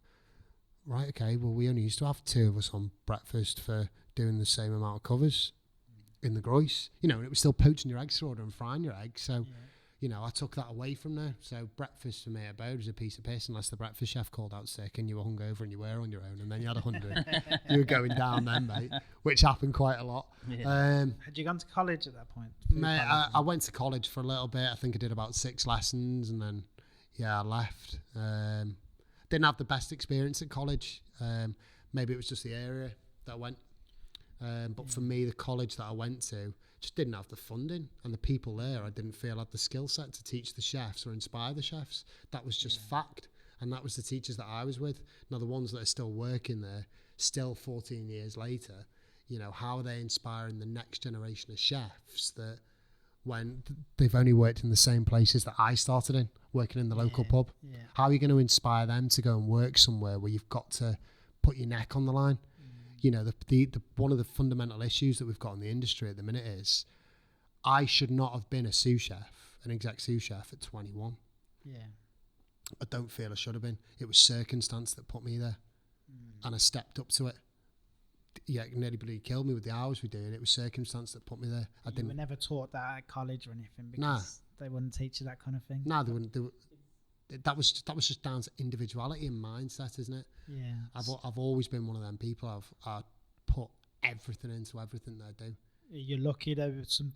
right, okay, well, we only used to have 2 of us on breakfast for doing the same amount of covers in the Groyce. You know, and it was still poaching your eggs to order and frying your eggs. So, you know, I took that away from there. So breakfast for me at Bode was a piece of piss unless the breakfast chef called out sick and you were hungover and you were on your own and then you had 100. You were going down then, mate, which happened quite a lot. Yeah. Had you gone to college at that point? Mate, I went to college for a little bit. I think I did about 6 lessons and then, I left. Didn't have the best experience at college. Maybe it was just the area that I went. But for me, the college that I went to just didn't have the funding, and the people there I didn't feel had the skill set to teach the chefs or inspire the chefs. That was just fact, and that was the teachers that I was with. Now the ones that are still working there, still 14 years later, you know, how are they inspiring the next generation of chefs that when they've only worked in the same places that I started in, working in the local pub? How are you going to inspire them to go and work somewhere where you've got to put your neck on the line? You know, the one of the fundamental issues that we've got in the industry at the minute is I should not have been a sous chef, an exec sous chef at 21. Yeah. I don't feel I should have been. It was circumstance that put me there. And I stepped up to it. Yeah, it nearly bloody killed me with the hours we did. It was circumstance that put me there. You were never taught that at college or anything because they wouldn't teach you that kind of thing? No, they wouldn't. That was just down to individuality and mindset, isn't it? Yeah. I've always been one of them people. I put everything into everything that I do. You're lucky though.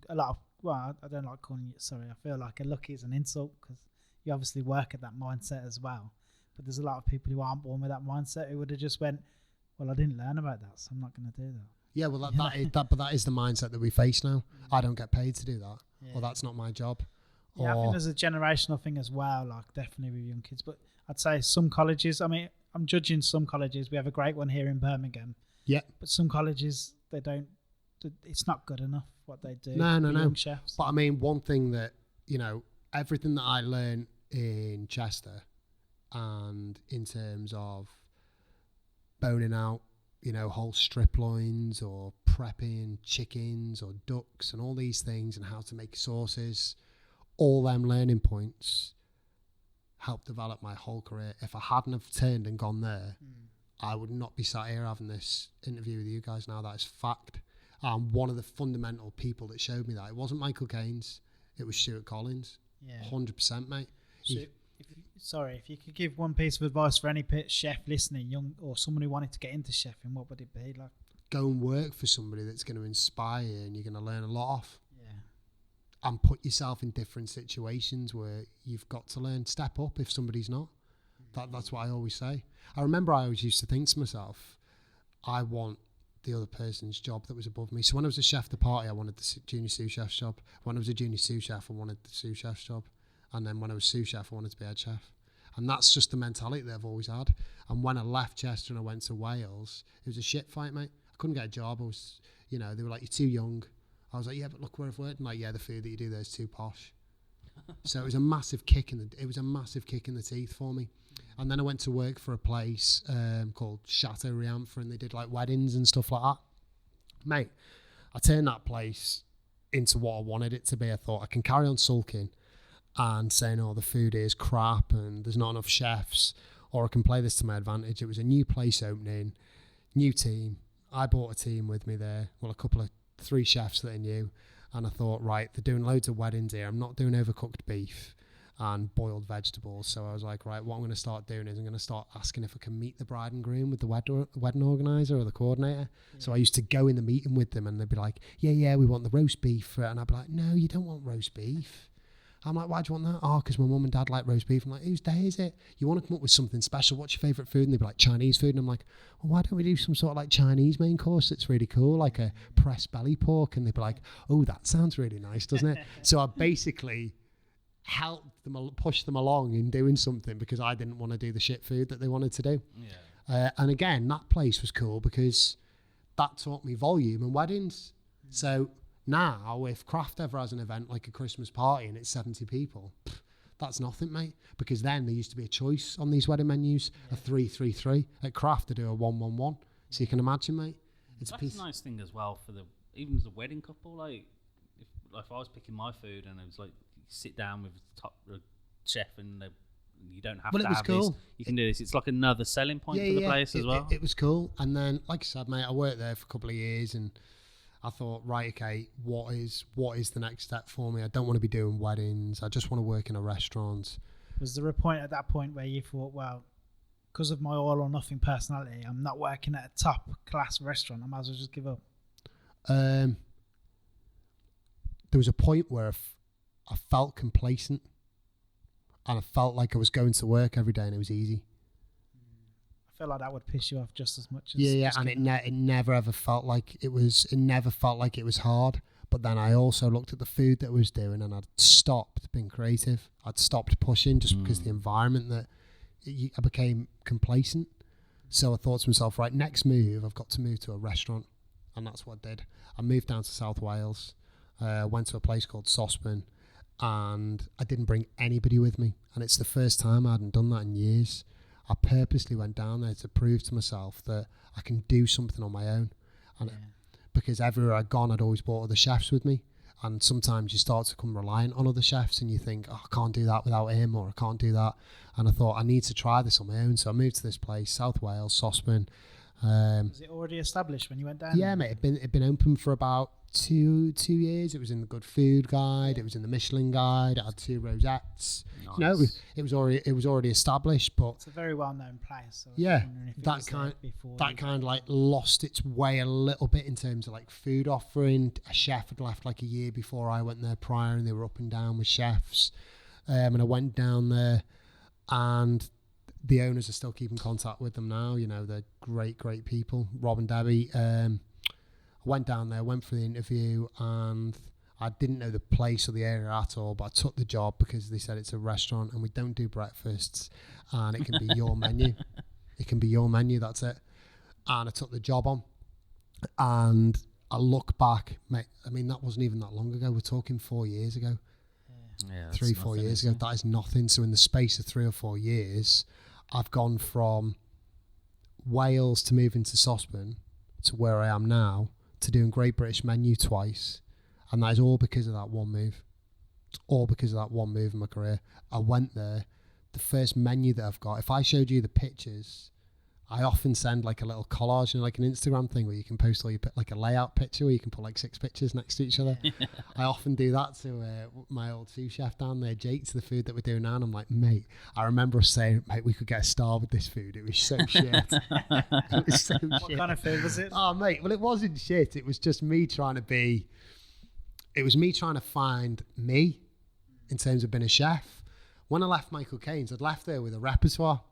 A lot of, well, I don't like calling you. Sorry, I feel like a lucky is an insult because you obviously work at that mindset as well. But there's a lot of people who aren't born with that mindset who would have just went, well, I didn't learn about that, so I'm not going to do that. Yeah, well, that is the mindset that we face now. I don't get paid to do that, or that's not my job. Yeah, I think there's a generational thing as well, like definitely with young kids. But I'd say some colleges, I mean, I'm judging some colleges. We have a great one here in Birmingham. Yeah. But some colleges, they don't, it's not good enough what they do. No. Young chefs. But I mean, one thing that, you know, everything that I learned in Chester and in terms of boning out, you know, whole strip loins or prepping chickens or ducks and all these things and how to make sauces, all them learning points helped develop my whole career. If I hadn't have turned and gone there, I would not be sat here having this interview with you guys now. That is fact. One of the fundamental people that showed me that, it wasn't Michael Keynes, it was Stuart Collins. 100%, mate. So, if you could give one piece of advice for any chef listening, young or someone who wanted to get into chefing, what would it be? Like, go and work for somebody that's going to inspire you and you're going to learn a lot off. Yeah. And put yourself in different situations where you've got to learn. Step up if somebody's not. That's what I always say. I remember I always used to think to myself, I want the other person's job that was above me. So when I was a chef de partie, I wanted the junior sous chef's job. When I was a junior sous chef, I wanted the sous chef's job. And then when I was sous chef, I wanted to be head chef. And that's just the mentality that I've always had. And when I left Chester and I went to Wales, it was a shit fight, mate. I couldn't get a job. I was, you know, they were like, you're too young. I was like, yeah, but look where I've worked. And like, yeah, the food that you do there is too posh. So it was a massive kick in the teeth for me. And then I went to work for a place called Chateau Rianfa, and they did like weddings and stuff like that. Mate, I turned that place into what I wanted it to be. I thought I can carry on sulking and saying, oh, the food is crap and there's not enough chefs, or I can play this to my advantage. It was a new place opening, new team. I brought a team with me there, well, 3 chefs that I knew, and I thought, right, they're doing loads of weddings here. I'm not doing overcooked beef and boiled vegetables. So I was like, right, what I'm going to start doing is I'm going to start asking if I can meet the bride and groom with the wedding organizer or the coordinator. Yeah. So I used to go in the meeting with them and they'd be like, yeah, we want the roast beef. And I'd be like, no, you don't want roast beef. I'm like, why do you want that? Oh, because my mum and dad like roast beef. I'm like, whose day is it? You want to come up with something special? What's your favourite food? And they'd be like, Chinese food. And I'm like, well, why don't we do some sort of like Chinese main course that's really cool, like a pressed belly pork? And they'd be like, oh, that sounds really nice, doesn't it? So I basically helped them, push them along in doing something because I didn't want to do the shit food that they wanted to do. Yeah. And again, that place was cool because that taught me volume and weddings. So now, if Kraft ever has an event like a Christmas party and it's 70 people, that's nothing, mate. Because then there used to be a choice on these wedding menus, a 3-3-3. At Kraft, they do a 1-1-1. So you can imagine, mate. That's a nice thing as well for even as a wedding couple. Like, if I was picking my food and it was like, you sit down with the top chef and you don't have to have this. You can do this. It's like another selling point for the place as well. It was cool. And then, like I said, mate, I worked there for a couple of years and I thought, right, okay, what is the next step for me? I don't want to be doing weddings. I just want to work in a restaurant. Was there a point at that point where you thought, well, because of my all or nothing personality, I'm not working at a top class restaurant, I might as well just give up? There was a point where I felt complacent, and I felt like I was going to work every day and it was easy. I feel like that would piss you off just as much as And it never ever felt like it was. It never felt like it was hard. But then I also looked at the food that I was doing, and I'd stopped being creative. I'd stopped pushing just because the environment that I became complacent. So I thought to myself, right, next move, I've got to move to a restaurant, and that's what I did. I moved down to South Wales, went to a place called Saucepan, and I didn't bring anybody with me. And it's the first time I hadn't done that in years. I purposely went down there to prove to myself that I can do something on my own. And because everywhere I'd gone, I'd always brought other chefs with me. And sometimes you start to become reliant on other chefs and you think, oh, I can't do that without him, or I can't do that. And I thought, I need to try this on my own. So I moved to this place, South Wales, Saucepan. Was it already established when you went down? Yeah, mate. It'd been open for about two years. It was in the Good Food Guide. It was in the Michelin Guide. It had 2 rosettes. Nice. You know, it was already established. But it's a very well known place. So yeah, that kind of like lost its way a little bit in terms of like food offering. A chef had left like a year before I went there prior, and they were up and down with chefs. And I went down there, and the owners are still keeping contact with them now. You know, they're great people. Rob and Debbie. I went down there, went for the interview, and I didn't know the place or the area at all, but I took the job because they said it's a restaurant and we don't do breakfasts, and it can be your menu. It can be your menu, that's it. And I took the job on, and I look back, mate, I mean, that wasn't even that long ago. We're talking 4 years ago. Yeah, 3-4 years ago. That is nothing. So in the space of 3 or 4 years, I've gone from Wales to moving to Saucepan to where I am now, to doing Great British Menu twice, and that is all because of that one move. It's all because of that one move in my career. I went there, the first menu that I've got, if I showed you the pictures, I often send like a little collage, you know, like an Instagram thing where you can post all your, like a layout picture where you can put like 6 pictures next to each other. I often do that to my old sous chef down there, Jake, to the food that we're doing now. And I'm like, mate, I remember us saying, mate, we could get a star with this food. It was so shit. It was so What shit. kind of food was it? Oh, mate, well, it wasn't shit. It was just me trying to find me in terms of being a chef. When I left Michael Caine's, I'd left there with a repertoire.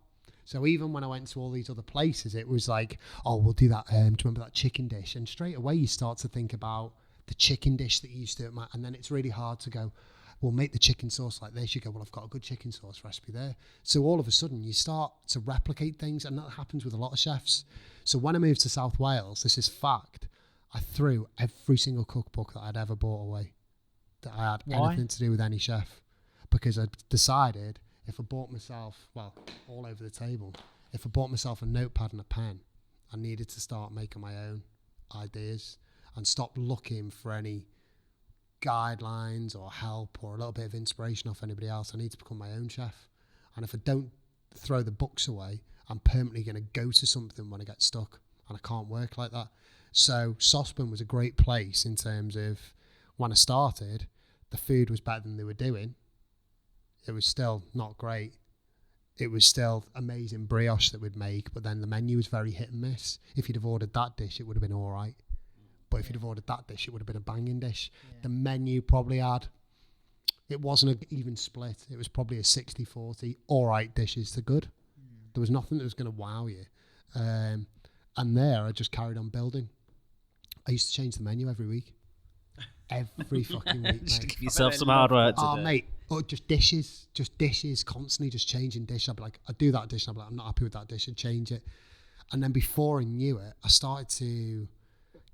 So even when I went to all these other places, it was like, oh, we'll do that. Do you remember that chicken dish? And straight away you start to think about the chicken dish that you used to, and then it's really hard to go, we'll make the chicken sauce like this. You go, well, I've got a good chicken sauce recipe there. So all of a sudden you start to replicate things, and that happens with a lot of chefs. So when I moved to South Wales, this is fact, I threw every single cookbook that I'd ever bought away, that I had anything to do with any chef, because I decided, if I bought myself, well, all over the table, if I bought myself a notepad and a pen, I needed to start making my own ideas and stop looking for any guidelines or help or a little bit of inspiration off anybody else. I need to become my own chef. And if I don't throw the books away, I'm permanently going to go to something when I get stuck, and I can't work like that. So Saucepan was a great place in terms of, when I started, the food was better than they were doing. It was still not great. It was still amazing brioche that we'd make, but then the menu was very hit and miss. If you'd have ordered that dish, it would have been all right. But if you'd have ordered that dish, it would have been a banging dish. Yeah. The menu probably had, it wasn't an even split. It was probably a 60-40, all right dishes to good. There was nothing that was going to wow you. And there, I just carried on building. I used to change the menu every week. Every fucking week, mate. Just give yourself some hard work to do. Mate. Oh, just dishes, constantly just changing dish. I'd be like, I'd do that dish, and I'd be like, I'm not happy with that dish, and change it. And then before I knew it, I started to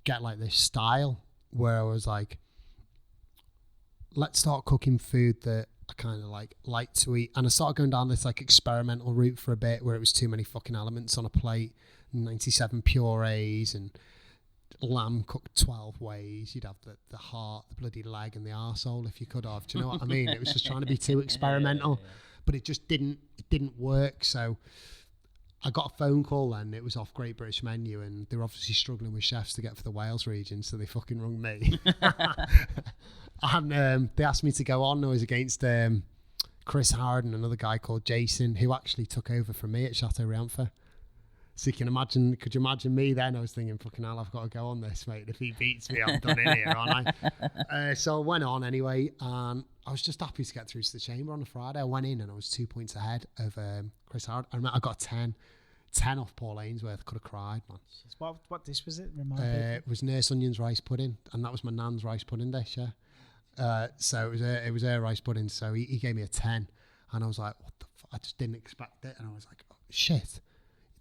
get like this style where I was like, let's start cooking food that I kind of like to eat. And I started going down this like experimental route for a bit, where it was too many fucking elements on a plate, 97 purees and lamb cooked 12 ways. You'd have the heart, the bloody leg, and the arsehole if you could have. Do you know what I mean? It was just trying to be too experimental, but it just didn't work. So I got a phone call then. It was off Great British Menu, and they were obviously struggling with chefs to get for the Wales region, so they fucking rung me. And they asked me to go on. I was against Chris Howard and another guy called Jason, who actually took over from me at Chateau Rianfer. So you can imagine, could you imagine me then? I was thinking, fucking hell, I've got to go on this, mate. If he beats me, I'm done in here, aren't I? So I went on anyway, and I was just happy to get through to the chamber on a Friday. I went in and I was 2 points ahead of Chris Howard. I remember I got 10 off Paul Ainsworth. Could have cried, man. What dish was it? Remind me. It was Nurse Onion's rice pudding, and that was my nan's rice pudding dish, yeah. So it was her rice pudding, so he gave me a 10, and I was like, what the fuck? I just didn't expect it, and I was like, oh, shit.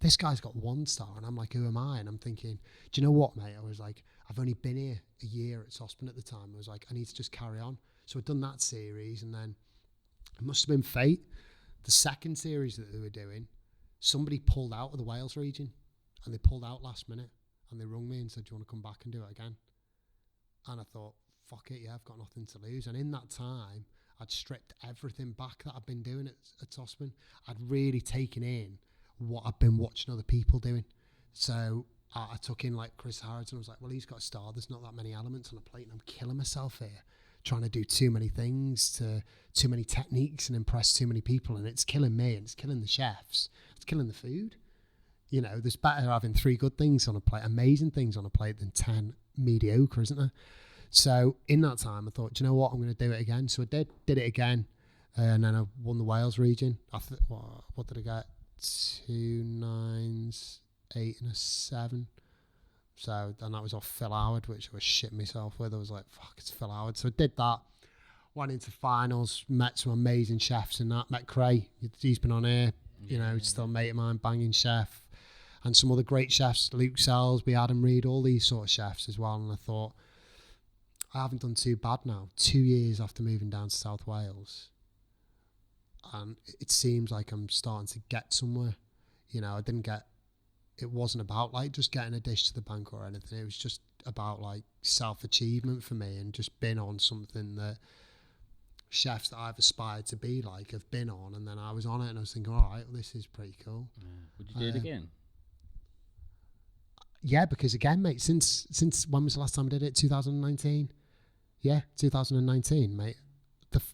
This guy's got 1 star, and I'm like, who am I? And I'm thinking, do you know what, mate? I was like, I've only been here a year at Saucepan at the time. I was like, I need to just carry on. So I'd done that series, and then it must have been fate. The second series that they were doing, somebody pulled out of the Wales region, and they pulled out last minute, and they rung me and said, do you want to come back and do it again? And I thought, fuck it, yeah, I've got nothing to lose. And in that time, I'd stripped everything back that I'd been doing at Saucepan. I'd really taken in what I've been watching other people doing. So I took in like Chris Harrison. I was like, well, he's got a star. There's not that many elements on a plate, and I'm killing myself here trying to do too many things, to too many techniques and impress too many people, and it's killing me and it's killing the chefs. It's killing the food. You know, there's better having 3 good things on a plate, amazing things on a plate, than 10 mediocre, isn't there? So in that time, I thought, do you know what? I'm going to do it again. So I did it again, and then I won the Wales region. What did I get? 2 9s, 8 and a 7. So then that was off Phil Howard, which I was shitting myself with. I was like, fuck, it's Phil Howard. So I did that, went into finals, met some amazing chefs in that. Met Cray, he's been on here, you know, still a mate of mine, banging chef. And some other great chefs, Luke Selsby, Adam Reed, all these sort of chefs as well. And I thought, I haven't done too bad now. 2 years after moving down to South Wales, and it seems like I'm starting to get somewhere. You know, it wasn't about like just getting a dish to the bank or anything. It was just about like self-achievement for me, and just been on something that chefs that I've aspired to be like have been on. And then I was on it, and I was thinking, all right, well, this is pretty cool. Yeah. Would you do it again? Yeah, because again, mate, since when was the last time I did it? 2019? Yeah, 2019, mate.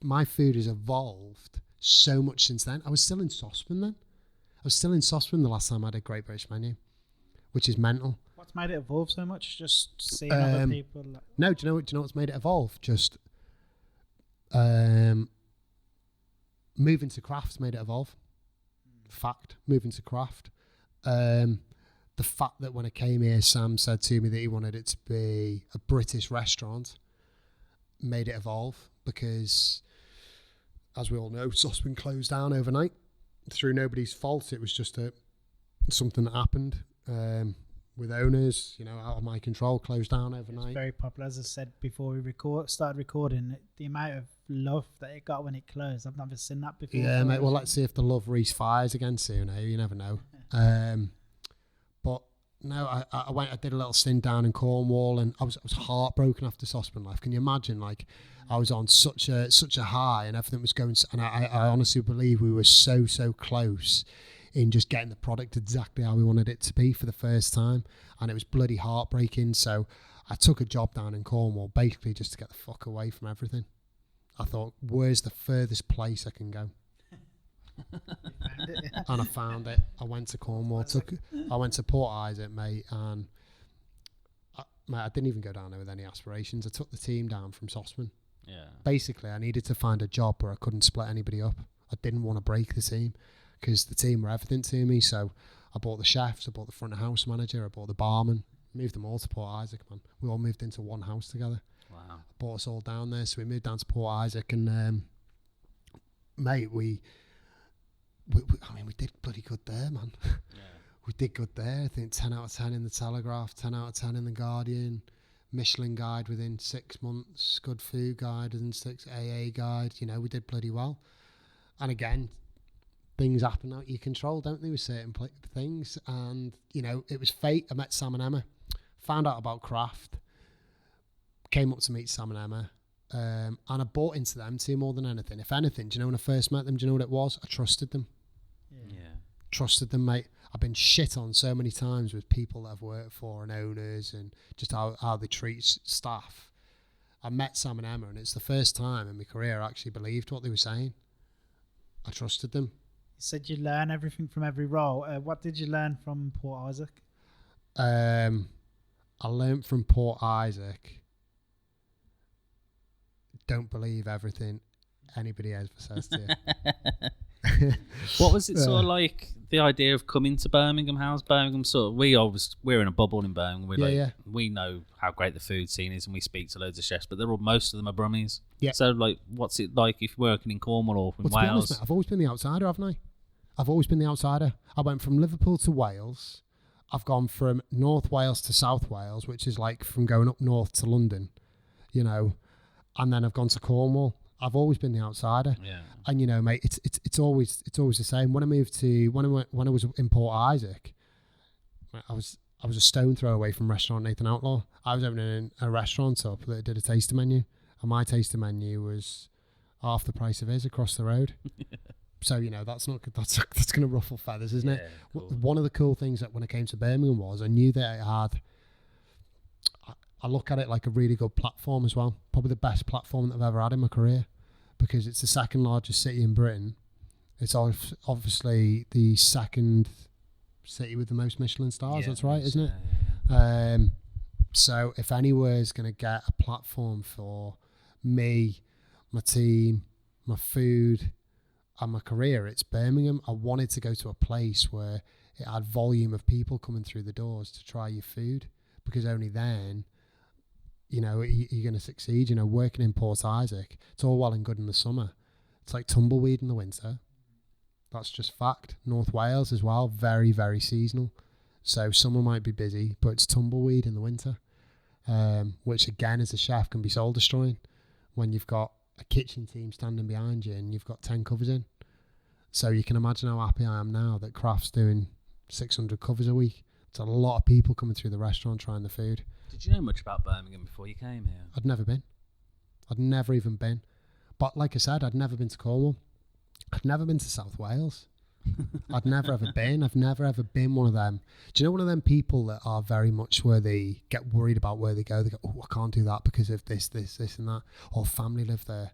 My food has evolved so much since then. I was still in Saucepan then. I was still in Saucepan the last time I did Great British Menu, which is mental. What's made it evolve so much? Just seeing other people. Like... No, do you know what's made it evolve? Just moving to craft's made it evolve. Fact, moving to craft. The fact that when I came here, Sam said to me that he wanted it to be a British restaurant made it evolve, because, as we all know, Saucepan closed down overnight through nobody's fault. It was just something that happened with owners, you know, out of my control, closed down overnight. It's very popular, as I said before we started recording. The amount of love that it got when it closed, I've never seen that before. Yeah, mate. Well, let's see if the love refires again soon. You never know. But no, I did a little stint down in Cornwall, and I was heartbroken after Saucepan left. Can you imagine? Like, I was on such a high, and everything was going. And I honestly believe we were so close in just getting the product exactly how we wanted it to be for the first time, and it was bloody heartbreaking. So I took a job down in Cornwall, basically just to get the fuck away from everything. I thought, where's the furthest place I can go? And I found it. I went to Cornwall. I went to Port Isaac, mate, and I didn't even go down there with any aspirations. I took the team down from Saucepan. Yeah. Basically, I needed to find a job where I couldn't split anybody up. I didn't want to break the team, because the team were everything to me. So I bought the chefs, I bought the front of house manager, I bought the barman, moved them all to Port Isaac, man. We all moved into one house together. Wow. I brought us all down there, so we moved down to Port Isaac, and mate, we did bloody good there, man. Yeah. We did good there. I think 10 out of 10 in the Telegraph, 10 out of 10 in the Guardian, Michelin guide within 6 months, Good Food Guide within 6, AA guide. You know, we did bloody well. And again, things happen out of your control, don't they, with certain things? And, you know, it was fate. I met Sam and Emma, found out about craft, came up to meet Sam and Emma, and I bought into them too more than anything. If anything, do you know, when I first met them, do you know what it was? I trusted them. Yeah. Trusted them, mate. I've been shit on so many times with people that I've worked for and owners and just how they treat staff. I met Sam and Emma, and it's the first time in my career I actually believed what they were saying. I trusted them. You said you learn everything from every role. What did you learn from Port Isaac? I learned from Port Isaac, don't believe everything anybody ever says to you. What was it sort of like, the idea of coming to Birmingham? How's Birmingham sort of, we're in a bubble in Birmingham. We know how great the food scene is, and we speak to loads of chefs, but most of them are Brummies. Yeah. So like, what's it like if you're working in Cornwall or in Wales? To be honest, mate, I've always been the outsider, haven't I? I've always been the outsider. I went from Liverpool to Wales. I've gone from North Wales to South Wales, which is like from going up north to London, you know, and then I've gone to Cornwall. I've always been the outsider. Yeah. And you know, mate, it's always the same. When I moved to when I was in Port Isaac, I was a stone throw away from restaurant Nathan Outlaw. I was opening a restaurant up that did a taster menu, and my taster menu was half the price of his across the road. So you know, that's going to ruffle feathers, isn't it? Cool. One of the cool things that when I came to Birmingham was I knew that I look at it like a really good platform as well. Probably the best platform that I've ever had in my career, because it's the second largest city in Britain. It's obviously the second city with the most Michelin stars. Yeah, that's right, isn't it? Yeah. So if anywhere's going to get a platform for me, my team, my food, and my career, it's Birmingham. I wanted to go to a place where it had volume of people coming through the doors to try your food, because only then, you know, you're going to succeed. You know, working in Port Isaac, it's all well and good in the summer. It's like tumbleweed in the winter. That's just fact. North Wales as well, very, very seasonal. So summer might be busy, but it's tumbleweed in the winter, which again, as a chef, can be soul destroying when you've got a kitchen team standing behind you and you've got 10 covers in. So you can imagine how happy I am now that Craft's doing 600 covers a week. It's a lot of people coming through the restaurant trying the food. Did you know much about Birmingham before you came here? I'd never been. I'd never even been. But like I said, I'd never been to Cornwall. I'd never been to South Wales. I'd never ever been. I've never ever been one of them. Do you know one of them people that are very much where they get worried about where they go? They go, oh, I can't do that because of this and that. Or family live there.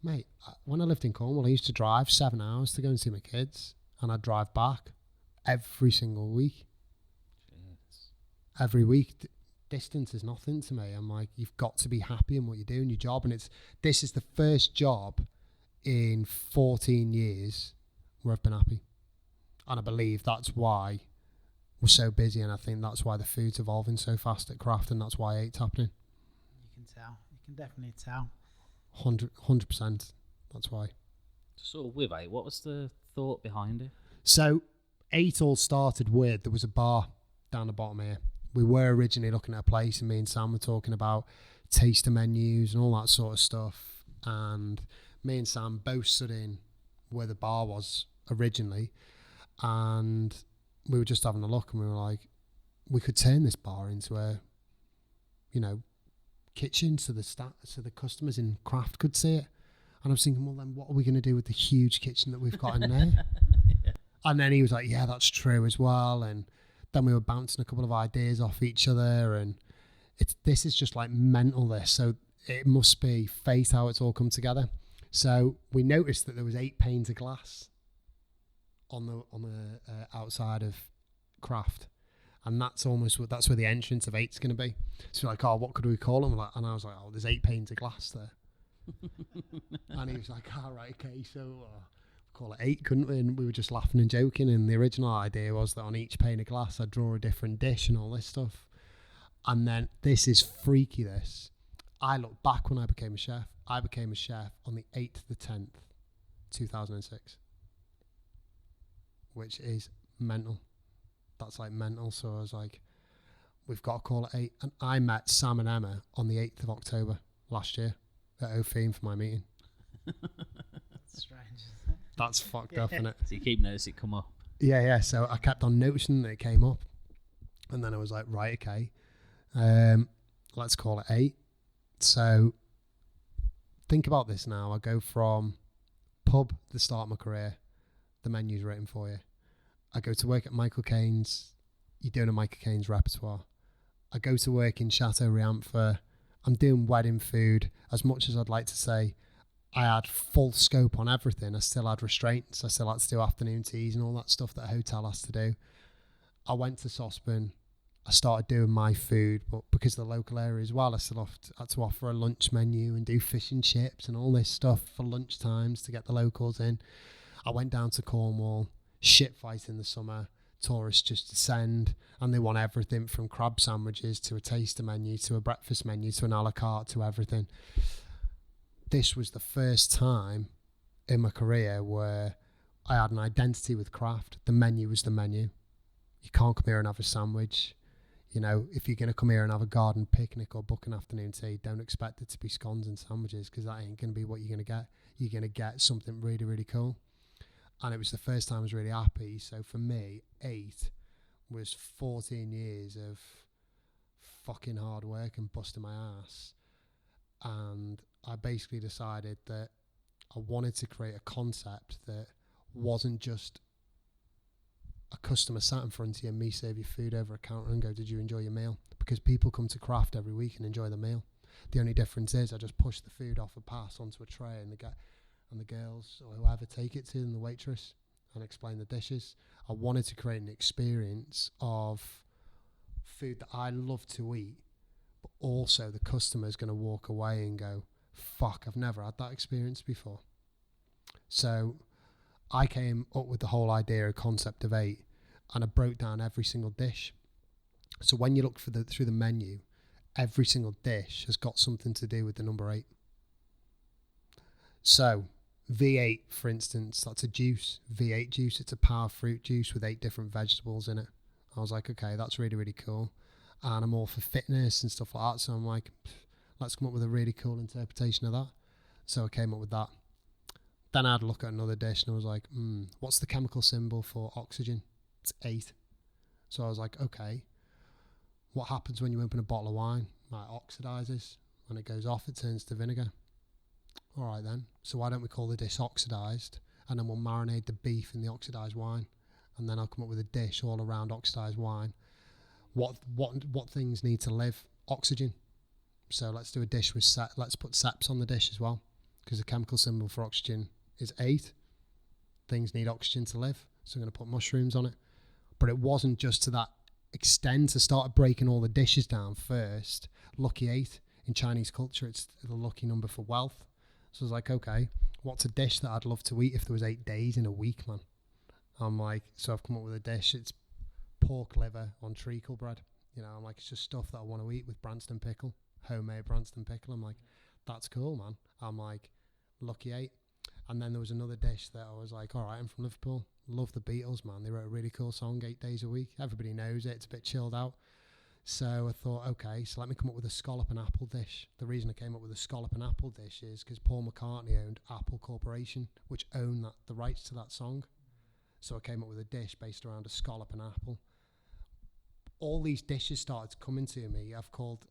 Mate, when I lived in Cornwall, I used to drive 7 hours to go and see my kids. And I'd drive back every single week. Jeez. Every week. Distance is nothing to me. I'm like, you've got to be happy in what you do in your job. And this is the first job in 14 years where I've been happy. And I believe that's why we're so busy, and I think that's why the food's evolving so fast at Craft, and that's why 8's happening. You can tell. You can definitely tell. 100%. That's why. Sort of with 8, what was the thought behind it? So 8 all started with, there was a bar down the bottom here. We were originally looking at a place, and me and Sam were talking about taster menus and all that sort of stuff. And me and Sam both stood in where the bar was originally, and we were just having a look, and we were like, we could turn this bar into a, you know, kitchen so the customers in Craft could see it. And I was thinking, well, then what are we going to do with the huge kitchen that we've got in there? Yeah. And then he was like, yeah, that's true as well. And then we were bouncing a couple of ideas off each other, and this is just like mental, this. So it must be fate how it's all come together. So we noticed that there was 8 panes of glass on the outside of Craft, and that's where the entrance of 8's going to be. So we're like, oh, what could we call them? And I was like, oh, there's 8 panes of glass there. And he was like, all right, okay, so call it 8, couldn't we? And we were just laughing and joking. And the original idea was that on each pane of glass, I'd draw a different dish and all this stuff. And then this is freaky. This, I look back when I became a chef. I became a chef on the 8th of the 10th, 2006, which is mental. That's like mental. So I was like, we've got to call it 8. And I met Sam and Emma on the 8th of October last year at O'Fean for my meeting. That's strange, isn't it? That's fucked up, isn't it? So you keep noticing it come up. Yeah. So I kept on noticing that it came up. And then I was like, right, okay. Let's call it 8. So think about this now. I go from pub, the start of my career, the menu's written for you. I go to work at Michael Caine's. You're doing a Michael Caine's repertoire. I go to work in Chateau Riantfer. I'm doing wedding food. As much as I'd like to say I had full scope on everything, I still had restraints. I still had to do afternoon teas and all that stuff that a hotel has to do. I went to Sospen. I started doing my food, but because of the local area as well, I still had to offer a lunch menu and do fish and chips and all this stuff for lunch times to get the locals in. I went down to Cornwall, shit fight in the summer, tourists just descend, and they want everything from crab sandwiches to a taster menu to a breakfast menu to an a la carte to everything. This was the first time in my career where I had an identity with craft. The menu was the menu. You can't come here and have a sandwich. You know, if you're going to come here and have a garden picnic or book an afternoon tea, don't expect it to be scones and sandwiches, because that ain't going to be what you're going to get. You're going to get something really, really cool. And it was the first time I was really happy. So for me, 8 was 14 years of fucking hard work and busting my ass. And I basically decided that I wanted to create a concept that wasn't just a customer sat in front of you and me serve you food over a counter and go, did you enjoy your meal? Because people come to craft every week and enjoy the meal. The only difference is I just push the food off a pass onto a tray, and the girls or whoever take it to them, the waitress, and explain the dishes. I wanted to create an experience of food that I love to eat, but also the customer's going to walk away and go, fuck, I've never had that experience before. So I came up with the whole idea or concept of 8, and I broke down every single dish. So when you look through the menu, every single dish has got something to do with the number 8. So V8, for instance, that's a juice, V8 juice. It's a power fruit juice with 8 different vegetables in it. I was like, okay, that's really, really cool. And I'm all for fitness and stuff like that. So I'm like, let's come up with a really cool interpretation of that. So I came up with that. Then I had a look at another dish and I was like, what's the chemical symbol for oxygen? It's 8. So I was like, okay, what happens when you open a bottle of wine? It oxidizes. When it goes off, it turns to vinegar. All right then. So why don't we call the dish oxidized, and then we'll marinate the beef in the oxidized wine, and then I'll come up with a dish all around oxidized wine. What things need to live? Oxygen. So let's do a dish with let's put SEPs on the dish as well, because the chemical symbol for oxygen is 8. Things need oxygen to live, so I'm going to put mushrooms on it. But it wasn't just to that extent. I started breaking all the dishes down first. Lucky 8 in Chinese culture, it's the lucky number for wealth. So I was like, okay, what's a dish that I'd love to eat if there was 8 days in a week, man? I'm like, so I've come up with a dish. It's pork liver on treacle bread. You know, I'm like, it's just stuff that I want to eat with Branston pickle, homemade Branston pickle. I'm like, that's cool, man. I'm like, lucky 8. And then there was another dish that I was like, all right, I'm from Liverpool. Love the Beatles, man. They wrote a really cool song, 8 days a week. Everybody knows it. It's a bit chilled out. So I thought, okay, so let me come up with a scallop and apple dish. The reason I came up with a scallop and apple dish is because Paul McCartney owned Apple Corporation, which owned the rights to that song. So I came up with a dish based around a scallop and apple. All these dishes started coming to me. I've called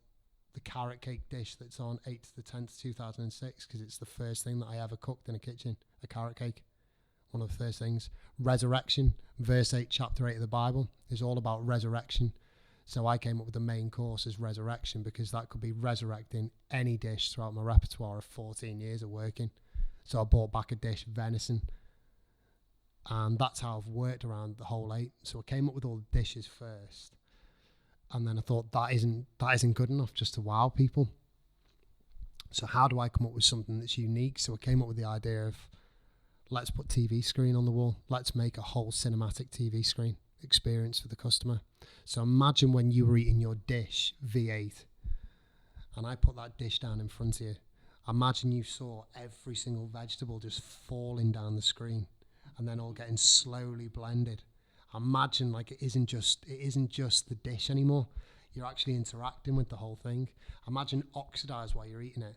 the carrot cake dish that's on 8th to the 10th, 2006, because it's the first thing that I ever cooked in a kitchen, a carrot cake. One of the first things. Resurrection, verse 8, chapter 8 of the Bible, is all about resurrection. So I came up with the main course as resurrection, because that could be resurrecting any dish throughout my repertoire of 14 years of working. So I brought back a dish, venison. And that's how I've worked around the whole 8. So I came up with all the dishes first. And then I thought that isn't good enough just to wow people. So how do I come up with something that's unique? So I came up with the idea of, let's put TV screen on the wall. Let's make a whole cinematic TV screen experience for the customer. So imagine when you were eating your dish, V8, and I put that dish down in front of you. Imagine you saw every single vegetable just falling down the screen and then all getting slowly blended. Imagine like it isn't just the dish anymore. You're actually interacting with the whole thing. Imagine oxidized while you're eating it,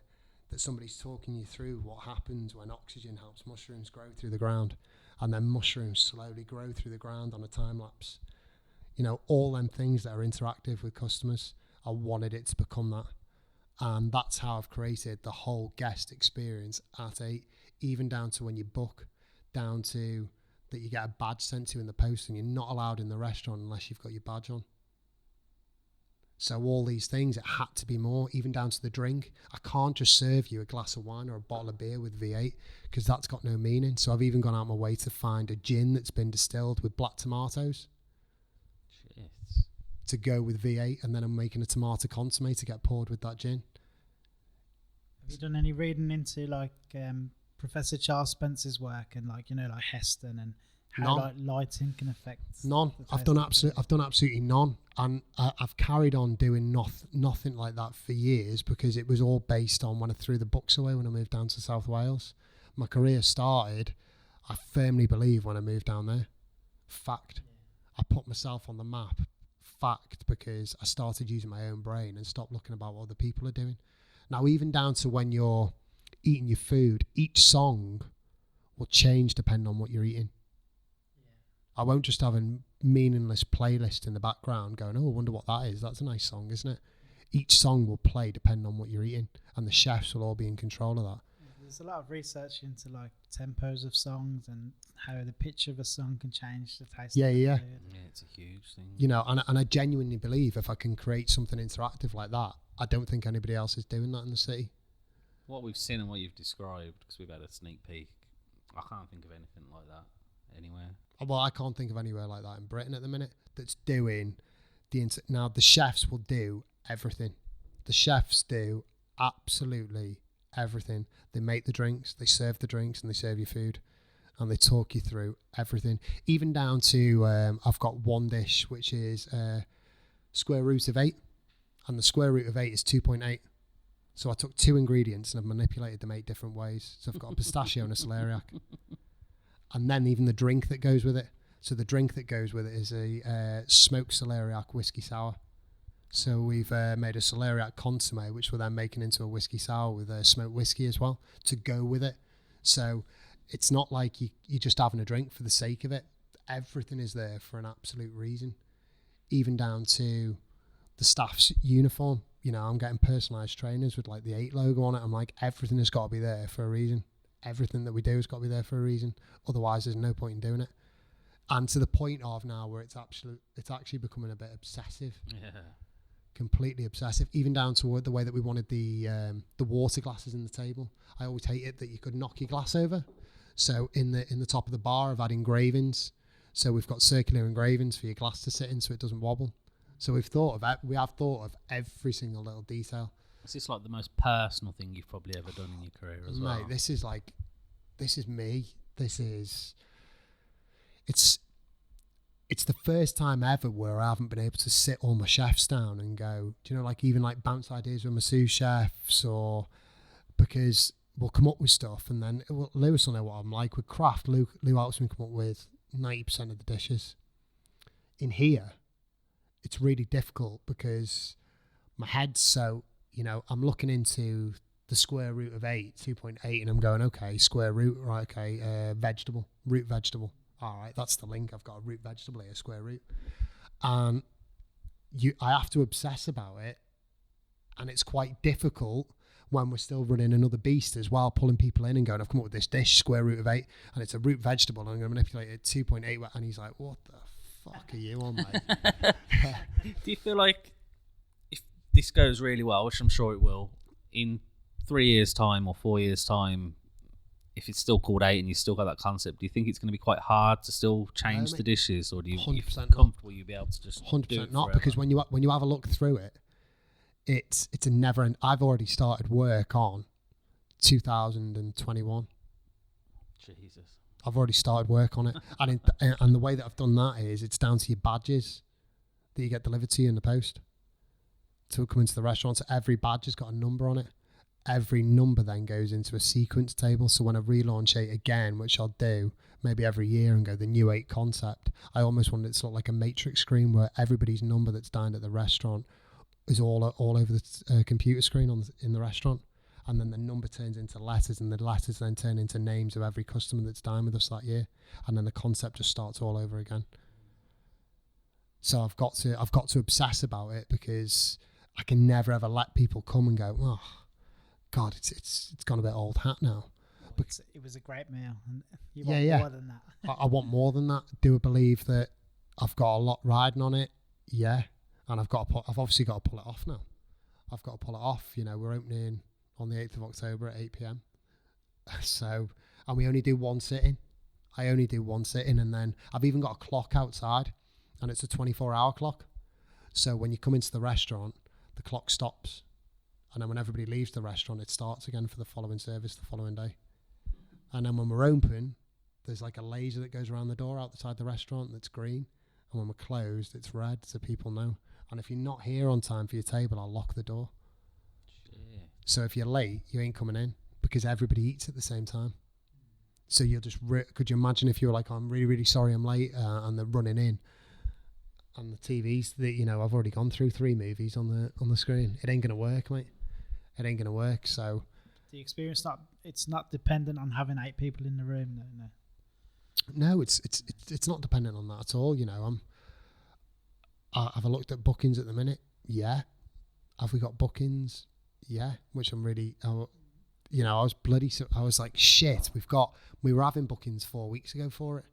that somebody's talking you through what happens when oxygen helps mushrooms grow through the ground, and then mushrooms slowly grow through the ground on a time lapse. You know, all them things that are interactive with customers. I wanted it to become that. And that's how I've created the whole guest experience at 8, even down to when you book, down to that you get a badge sent to in the post, and you're not allowed in the restaurant unless you've got your badge on. So all these things, it had to be more, even down to the drink. I can't just serve you a glass of wine or a bottle of beer with V8 because that's got no meaning. So I've even gone out my way to find a gin that's been distilled with black tomatoes to go with V8, and then I'm making a tomato consomme to get poured with that gin. Have you done any reading into like Professor Charles Spencer's work and like like Heston and how like lighting can affect? None. I've done absolutely none, and I've carried on doing nothing like that for years because it was all based on when I threw the books away when I moved down to South Wales. My career started, I firmly believe, when I moved down there. Fact. I put myself on the map. Fact, because I started using my own brain and stopped looking about what other people are doing. Now, even down to when you're eating your food, each song will change depending on what you're eating. I won't just have a meaningless playlist in the background going, oh, I wonder what that is. That's a nice song, isn't it? Each song will play depending on what you're eating, and the chefs will all be in control of that. There's a lot of research into like tempos of songs and how the pitch of a song can change the taste. Yeah. Yeah, it's a huge thing. You know, and I genuinely believe if I can create something interactive like that, I don't think anybody else is doing that in the city. What we've seen and what you've described, because we've had a sneak peek, I can't think of anything like that anywhere. Well, I can't think of anywhere like that in Britain at the minute that's doing now the chefs will do everything. The chefs do absolutely everything. They make the drinks, they serve the drinks, and they serve your food, and they talk you through everything, even down to I've got one dish which is square root of 8, and the square root of 8 is 2.8. So I took 2 ingredients and I've manipulated them 8 different ways. So I've got a pistachio and a celeriac. And then even the drink that goes with it. So the drink that goes with it is a smoked celeriac whiskey sour. So we've made a celeriac consomme, which we're then making into a whiskey sour with smoked whiskey as well to go with it. So it's not like you're just having a drink for the sake of it. Everything is there for an absolute reason. Even down to the staff's uniform. You know, I'm getting personalised trainers with like the 8 logo on it. I'm like, everything has got to be there for a reason. Everything that we do has got to be there for a reason. Otherwise, there's no point in doing it. And to the point of now where it's actually becoming a bit obsessive. Yeah. Completely obsessive. Even down to the way that we wanted the water glasses in the table. I always hate it that you could knock your glass over. So in the top of the bar, I've had engravings. So we've got circular engravings for your glass to sit in, so it doesn't wobble. So we have thought of every single little detail. Is this like the most personal thing you've probably ever done in your career as well? Mate, this is me. It's the first time ever where I haven't been able to sit all my chefs down and go, do you know, like even like bounce ideas with my sous chefs, or because we'll come up with stuff and then Lewis will know what I'm like with craft. Lou helps me come up with 90% of the dishes. In here, it's really difficult because my head's so, you know, I'm looking into the square root of 8, 2.8, and I'm going, okay, square root, right, okay, vegetable, root vegetable. All right, that's the link. I've got a root vegetable here, square root. I have to obsess about it, and it's quite difficult when we're still running another beast as well, pulling people in and going, I've come up with this dish, square root of 8, and it's a root vegetable, and I'm going to manipulate it 2.8, and he's like, what the fuck are you on, mate? Do you feel like if this goes really well, which I'm sure it will, in 3 years' time or 4 years' time, if it's still called 8 and you still got that concept, do you think it's going to be quite hard to still change the dishes, or do you 100% comfortable you'll be able to just 100% do it not forever? Because when you have a look through it, it's a never end. I've already started work on 2021. Jesus. I've already started work on it, and the way that I've done that is it's down to your badges that you get delivered to you in the post to come into the restaurant. So every badge has got a number on it. Every number then goes into a sequence table. So when I relaunch 8 again, which I'll do maybe every year and go the new 8 concept, I almost want it to look like a matrix screen where everybody's number that's dined at the restaurant is all over the computer screen in the restaurant. And then the number turns into letters, and the letters then turn into names of every customer that's dined with us that year. And then the concept just starts all over again. So I've got to obsess about it, because I can never ever let people come and go, oh, God, it's gone a bit old hat now. It was a great meal. And you Yeah, want yeah. more than that. I want more than that. Do I believe that I've got a lot riding on it? Yeah, and I've obviously got to pull it off now. I've got to pull it off. You know, we're opening on the 8th of October at 8 p.m. So, and we only do one sitting. I only do one sitting, and then I've even got a clock outside, and it's a 24-hour clock. So when you come into the restaurant, the clock stops, and then when everybody leaves the restaurant, it starts again for the following service the following day. And then when we're open, there's like a laser that goes around the door outside the restaurant that's green, and when we're closed, it's red, so people know. And if you're not here on time for your table, I'll lock the door. Shit. So if you're late, you ain't coming in because everybody eats at the same time. So you'll just could you imagine if you were like, I'm really, really sorry I'm late, and they're running in, and the TVs that, you know, I've already gone through 3 movies on the screen. It ain't gonna work, mate. It ain't gonna work. So The experience it's not dependent on having 8 people in the room. No. no, it's not dependent on that at all. You know, have I looked at bookings at the minute? Yeah. Have we got bookings? Yeah. Which I'm really, you know, I was like, shit, we were having bookings 4 weeks ago for it.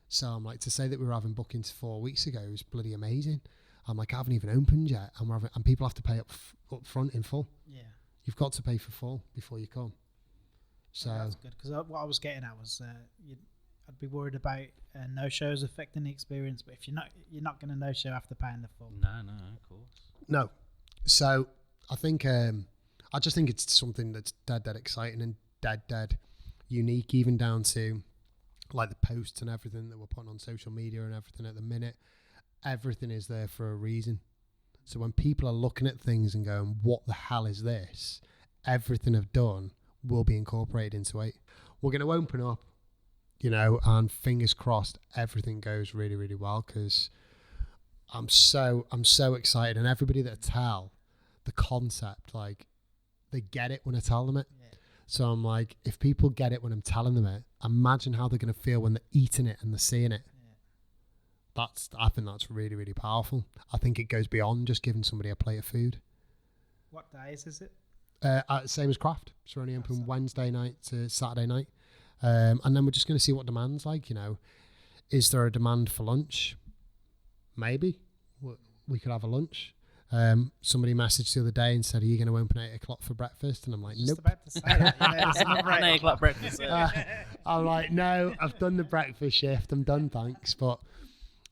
So I'm like, to say that we were having bookings 4 weeks ago is bloody amazing. I'm like, I haven't even opened yet, and people have to pay up front in full. Yeah. You've got to pay for full before you come. So That's good, because what I was getting at was I'd be worried about no shows affecting the experience, but if you're not going to no show after paying the full. No, of course. no. So I think I just think it's something that's dead exciting and dead unique, even down to like the posts and everything that we're putting on social media and everything at the minute. Everything is there for a reason. So when people are looking at things and going, what the hell is this? Everything I've done will be incorporated into it. We're going to open up, you know, and fingers crossed everything goes really, really well, because I'm so excited. And everybody that I tell the concept, like, they get it when I tell them it. Yeah. So I'm like, if people get it when I'm telling them it, imagine how they're going to feel when they're eating it and they're seeing it. Yeah. I think that's really, really powerful. I think it goes beyond just giving somebody a plate of food. What days is it? Same as Craft. So we're only open Wednesday night to Saturday night. And then we're just going to see what demand's like, you know. Is there a demand for lunch? Maybe. We could have a lunch. Somebody messaged the other day and said, are you going to open at 8 o'clock for breakfast? And I'm like, Just nope. about to say that. It's another 8 o'clock breakfast. I'm like, no, I've done the breakfast shift. I'm done, thanks. But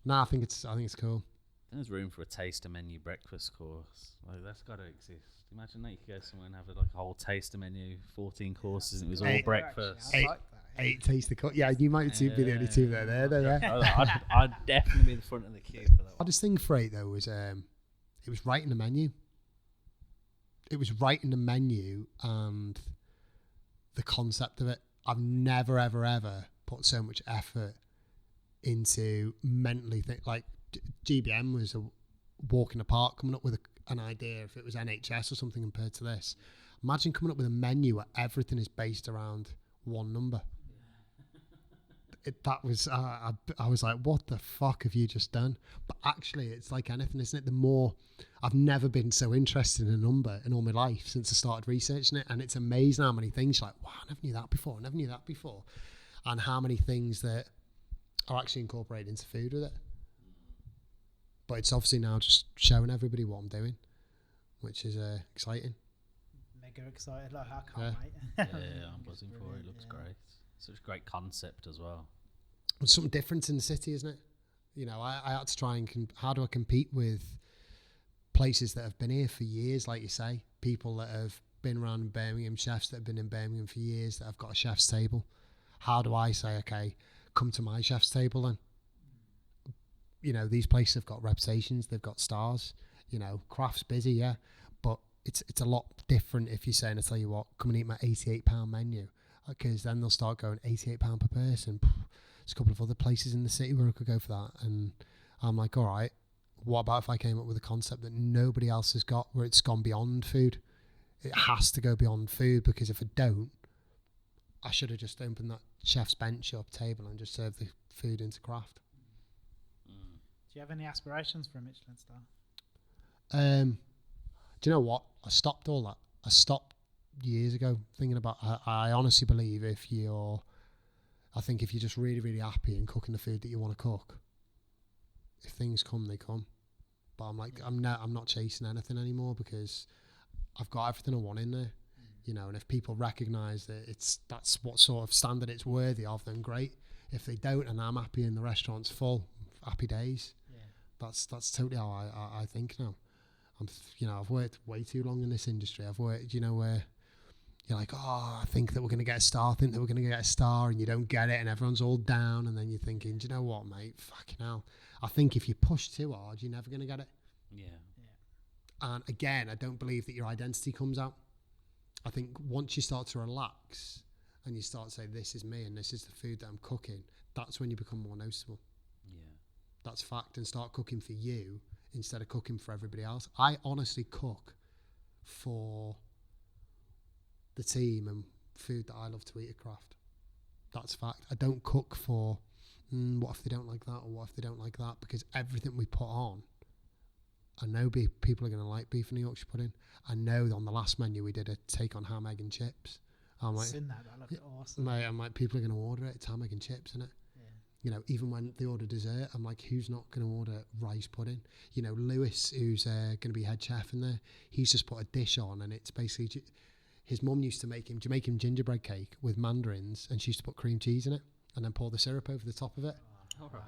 no, I think it's cool. There's room for a taster menu breakfast course. Like, that's got to exist. Imagine that you could go somewhere and have like a whole taster menu, 14 courses, and it was all breakfast. I like that. 8 taste the cut. Yeah, you might be the only two there. Yeah. I'd definitely be the front of the queue for that one. Hardest thing for 8 though was it was writing the menu. It was writing the menu and the concept of it. I've never ever put so much effort into mentally like GBM was a walk in the park, coming up with an idea if it was NHS or something compared to this. Imagine coming up with a menu where everything is based around one number. That was I was like, what the fuck have you just done? But actually, it's like anything, isn't it? The more I've never been so interested in a number in all my life since I started researching it, and it's amazing how many things you're like, wow, I never knew that before, and how many things that are actually incorporated into food with it. But it's obviously now just showing everybody what I'm doing, which is exciting. Mega excited, like I can't wait. Yeah, I'm buzzing for it. It looks great. Such a great concept as well. It's something different in the city, isn't it? You know, I had to try and how do I compete with places that have been here for years, like you say, people that have been around in Birmingham, chefs that have been in Birmingham for years that have got a chef's table. How do I say, okay, come to my chef's table then? You know, these places have got reputations, they've got stars. You know, Craft's busy, yeah, but it's a lot different if you're saying, I tell you what, come and eat my £88 menu, because then they'll start going £88 per person. There's a couple of other places in the city where I could go for that, and I'm like, all right, what about if I came up with a concept that nobody else has got, where it's gone beyond food? It has to go beyond food, because if I don't, I should have just opened that chef's bench up table and just served the food into Craft. Do you have any aspirations for a Michelin star? Do you know what? I stopped all that. I stopped years ago, thinking about. I honestly believe if you're just really, really happy and cooking the food that you want to cook, if things come, they come. But I'm like, I'm not chasing anything anymore because I've got everything I want in there, you know. And if people recognise that that's what sort of standard it's worthy of, then great. If they don't, and I'm happy and the restaurant's full, happy days. Yeah. That's totally how I think now. I've worked way too long in this industry. I've worked, where you're like, oh, I think that we're going to get a star. I think that we're going to get a star, and you don't get it, and everyone's all down, and then you're thinking, do you know what, mate? Fucking hell. I think if you push too hard, you're never going to get it. Yeah. And again, I don't believe that your identity comes out. I think once you start to relax and you start to say, this is me and this is the food that I'm cooking, that's when you become more noticeable. Yeah. That's fact. And start cooking for you instead of cooking for everybody else. I honestly cook for the team and food that I love to eat at Craft. That's fact. I don't cook for what if they don't like that or what if they don't like that, because everything we put on, I know people are going to like beef and Yorkshire pudding. I know on the last menu we did a take on ham, egg and chips. I'm like, seen that looked awesome. Mate, I'm like, people are going to order it. It's ham, egg and chips, isn't it? Yeah. Even when they order dessert, I'm like, who's not going to order rice pudding? Lewis, who's going to be head chef in there, he's just put a dish on, and it's basically his mum used to make him gingerbread cake with mandarins, and she used to put cream cheese in it and then pour the syrup over the top of it. All right.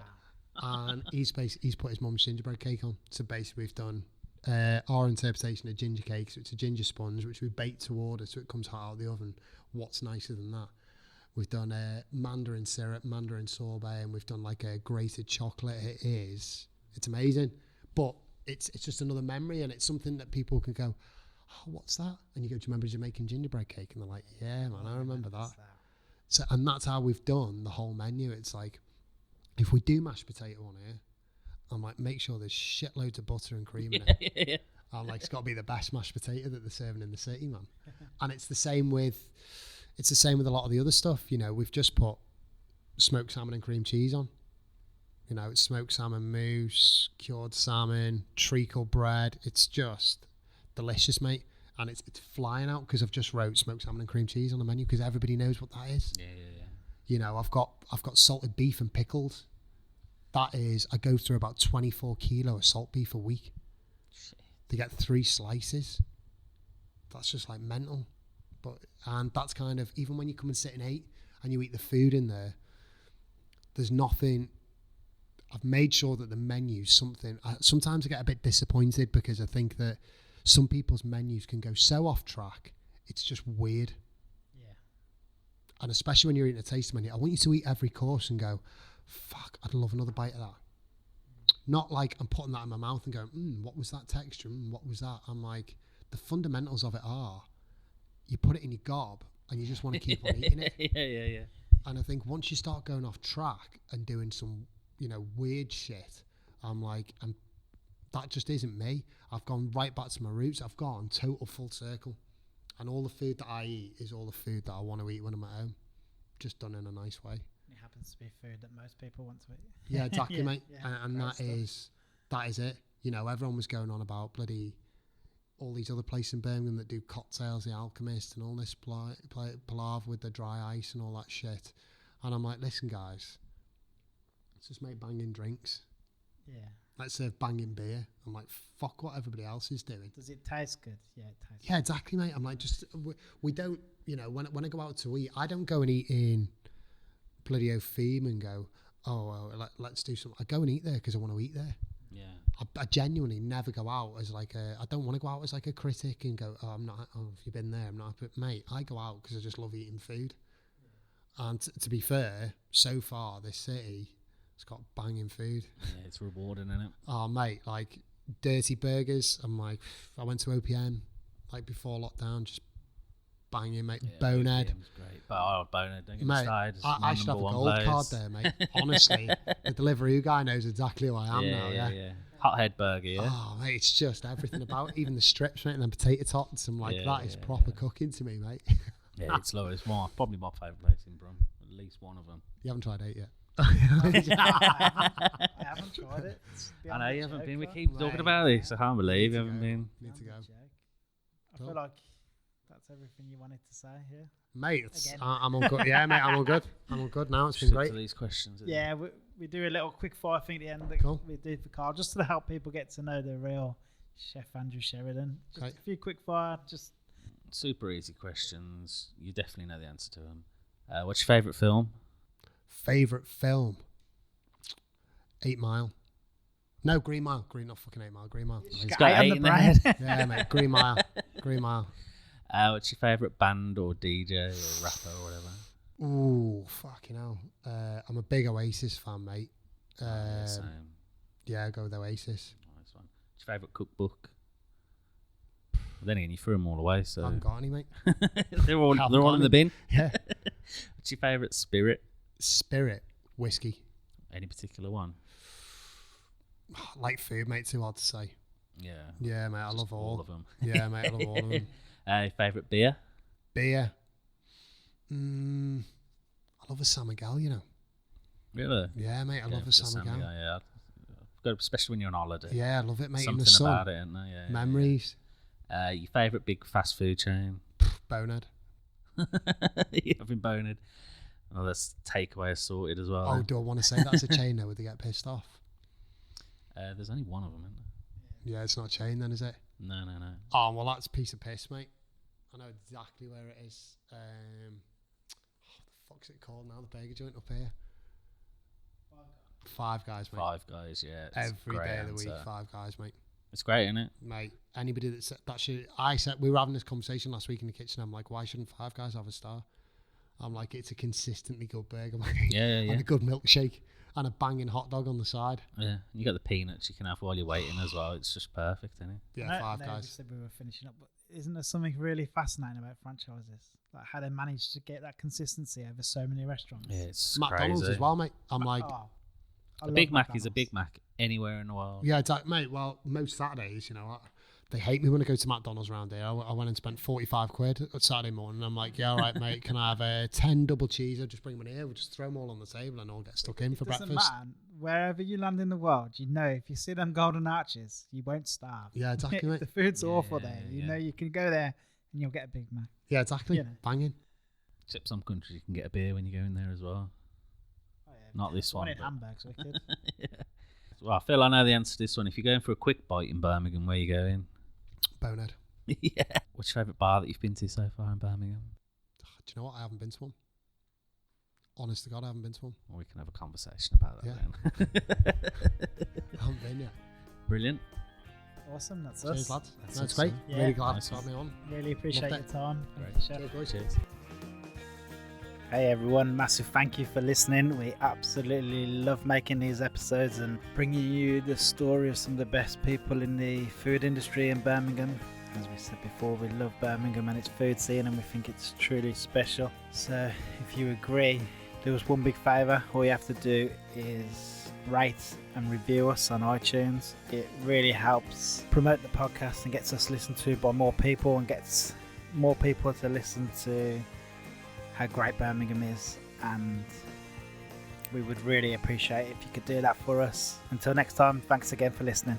And he's put his mum's gingerbread cake on. So basically we've done our interpretation of ginger cake. So it's a ginger sponge which we bake to order, so it comes hot out of the oven. What's nicer than that? We've done mandarin syrup, mandarin sorbet, and we've done like a grated chocolate. It's amazing, but it's just another memory, and it's something that people can go, oh, what's that? And you go, do you remember Jamaican gingerbread cake? And they're like, yeah, man, I remember that. So, and that's how we've done the whole menu. It's like, if we do mashed potato on here, I'm like, make sure there's shitloads of butter and cream in it. Yeah. I'm like, it's got to be the best mashed potato that they're serving in the city, man. And it's the same with a lot of the other stuff. We've just put smoked salmon and cream cheese on. It's smoked salmon mousse, cured salmon, treacle bread. It's just delicious, mate. And it's flying out because I've just wrote smoked salmon and cream cheese on the menu because everybody knows what that is. Yeah. I've got salted beef and pickles. That is, I go through about 24 kilo of salt beef a week. Shit. They get 3 slices. That's just like mental. And that's kind of, even when you come and sit and eat and you eat the food in there, there's nothing. I've made sure that the menu's something. Sometimes I get a bit disappointed because I think that some people's menus can go so off track. It's just weird. Yeah. And especially when you're eating a taste menu, I want you to eat every course and go, fuck, I'd love another bite of that. Not like I'm putting that in my mouth and going, what was that texture? What was that? I'm like, the fundamentals of it are, you put it in your gob and you just want to keep on eating it. Yeah. And I think once you start going off track and doing some, weird shit, I'm like, that just isn't me. I've gone right back to my roots. I've gone total full circle. And all the food that I eat is all the food that I want to eat when I'm at home. Just done in a nice way. It happens to be food that most people want to eat. Yeah, exactly, mate. Yeah, and that is it. Everyone was going on about bloody all these other places in Birmingham that do cocktails, the Alchemist, and all this palaver with the dry ice and all that shit. And I'm like, listen, guys, let's just make banging drinks. Yeah. Let's serve banging beer. I'm like, fuck what everybody else is doing. Does it taste good? Yeah, it tastes good. Yeah, exactly, mate. I'm like, just, we don't, when I go out to eat, I don't go and eat in bloody O'Feem and go, let's do something. I go and eat there because I want to eat there. Yeah. I genuinely never go out as like I don't want to go out as like a critic and go, have you been there? I'm not, but mate, I go out because I just love eating food. Yeah. And to be fair, so far this city, it's got banging food. Yeah, it's rewarding, isn't it? Oh, mate, like dirty burgers. I'm like, I went to OPM like before lockdown, just banging, mate. Yeah, Bonehead. OPM's great. But Bonehead, don't get mate, started. I should have a gold card there, mate. Honestly, the delivery guy knows exactly who I am now. Yeah. Hothead burger, yeah. Oh, mate, it's just everything about it. Even the strips, mate, and then potato tots. I'm like, that is proper cooking to me, mate. Yeah, it's lovely. It's probably my favourite place in Brum. At least one of them. You haven't tried 8 yet? I haven't tried it. I know you haven't been. We keep talking about this. I can't believe you haven't been. Need to go. I feel like that's That's everything you wanted to say here. Mate, Again. I'm all good. Yeah, mate, I'm all good. I'm all good now. It's been Stick great. to these questions. isn't Yeah, we do a little quick fire thing at the end that Cool. we do for Carl, just to help people get to know the real Chef Andrew Sheridan. Just Okay. a few quick fire, just it? Super easy questions. You definitely know the answer to them. What's your favourite film? Favorite film? 8 Mile. No, Green Mile. Not fucking 8 Mile. Green Mile. He's got got eight on 8 the in the brain. head. Yeah, mate. Green Mile. Green Mile. What's your favourite band or DJ or rapper or whatever? Ooh, fucking hell. I'm a big Oasis fan, mate. Same. Yeah, go with Oasis. Nice one. What's your favourite cookbook? Well, then again, you threw them all away, I so haven't got any, mate. they're all Haven't they're all got in the any. bin. Yeah. What's your favourite spirit? Spirit. Whiskey. Any particular one? Like food, mate. Too hard to say. Yeah. Yeah, mate. I Just love all. of them. Yeah, mate. I love all of them. Favourite beer? Beer. I love a San Miguel, you know. Really? Yeah, mate. I Going love for a the San Miguel. Yeah. Especially when you're on holiday. Yeah, I love it, mate. Something in the sun. about it, isn't there? Yeah. Memories. Your favourite big fast food chain? Bonehead. You have been boned. Oh, that's takeaway assorted as well. Oh, then. do I want to say that's a chain though? Would they get pissed off? There's only one of them, isn't there? Yeah, it's not a chain then, is it? No. Oh, well, that's a piece of piss, mate. I know exactly where it is. What the fuck's it called now? The burger joint up here. Five Guys, mate. Five Guys, yeah. It's a Every great day of the week, answer. Five Guys, mate. It's great, isn't it? Mate, anybody that said that shit, I said we were having this conversation last week in the kitchen. I'm like, why shouldn't Five Guys have a star? I'm like, it's a consistently good burger, mate. Yeah. And a good milkshake and a banging hot dog on the side. Yeah. You got the peanuts you can have while you're waiting as well. It's just perfect, isn't it? Yeah, I know Five we Guys. said we were finishing up, but isn't there something really fascinating about franchises? Like how they managed to get that consistency over so many restaurants. Yeah, it's McDonald's crazy. as well, mate. I'm like, I A love Big Mac is a McDonald's. Big Mac anywhere in the world. yeah, mate. Well, most Saturdays, you know, they hate me when I go to McDonald's around here. I went and spent 45 quid at Saturday morning. I'm like, yeah, all right, mate. Can I have 10 double cheese? I'll just bring them in here. We'll just throw them all on the table and all get stuck in for Doesn't breakfast. matter. Wherever you land in the world, you know if you see them golden arches, you won't starve. Yeah, exactly, mate. The food's awful Yeah, there. You yeah. know you can go there and you'll get a Big Mac. Yeah, exactly. You know. Banging. Except some countries you can get a beer when you go in there as well. Oh, yeah, Not this one. in but- Hamburg's wicked. Yeah. Well, I feel I know the answer to this one. If you're going for a quick bite in Birmingham, where you going? Bonehead. Yeah. What's your favourite bar that you've been to so far in Birmingham? Do you know what? I haven't been to one. Honest to God, I haven't been to one. Well, we can have a conversation about that Yeah. then. I haven't been yet. Brilliant. Awesome, that's Cheers, us. lads. That's No, it's us, great. son. Yeah. Really glad Nice to have me on. Really appreciate your Loved time. Great. Chef. Cheers, boys. Cheers. Hey everyone, massive thank you for listening. We absolutely love making these episodes and bringing you the story of some of the best people in the food industry in Birmingham. As we said before, we love Birmingham and its food scene and we think it's truly special. So if you agree, do us one big favour. All you have to do is rate and review us on iTunes. It really helps promote the podcast and gets us listened to by more people and gets more people to listen to how great Birmingham is, and we would really appreciate it if you could do that for us. Until next time, thanks again for listening.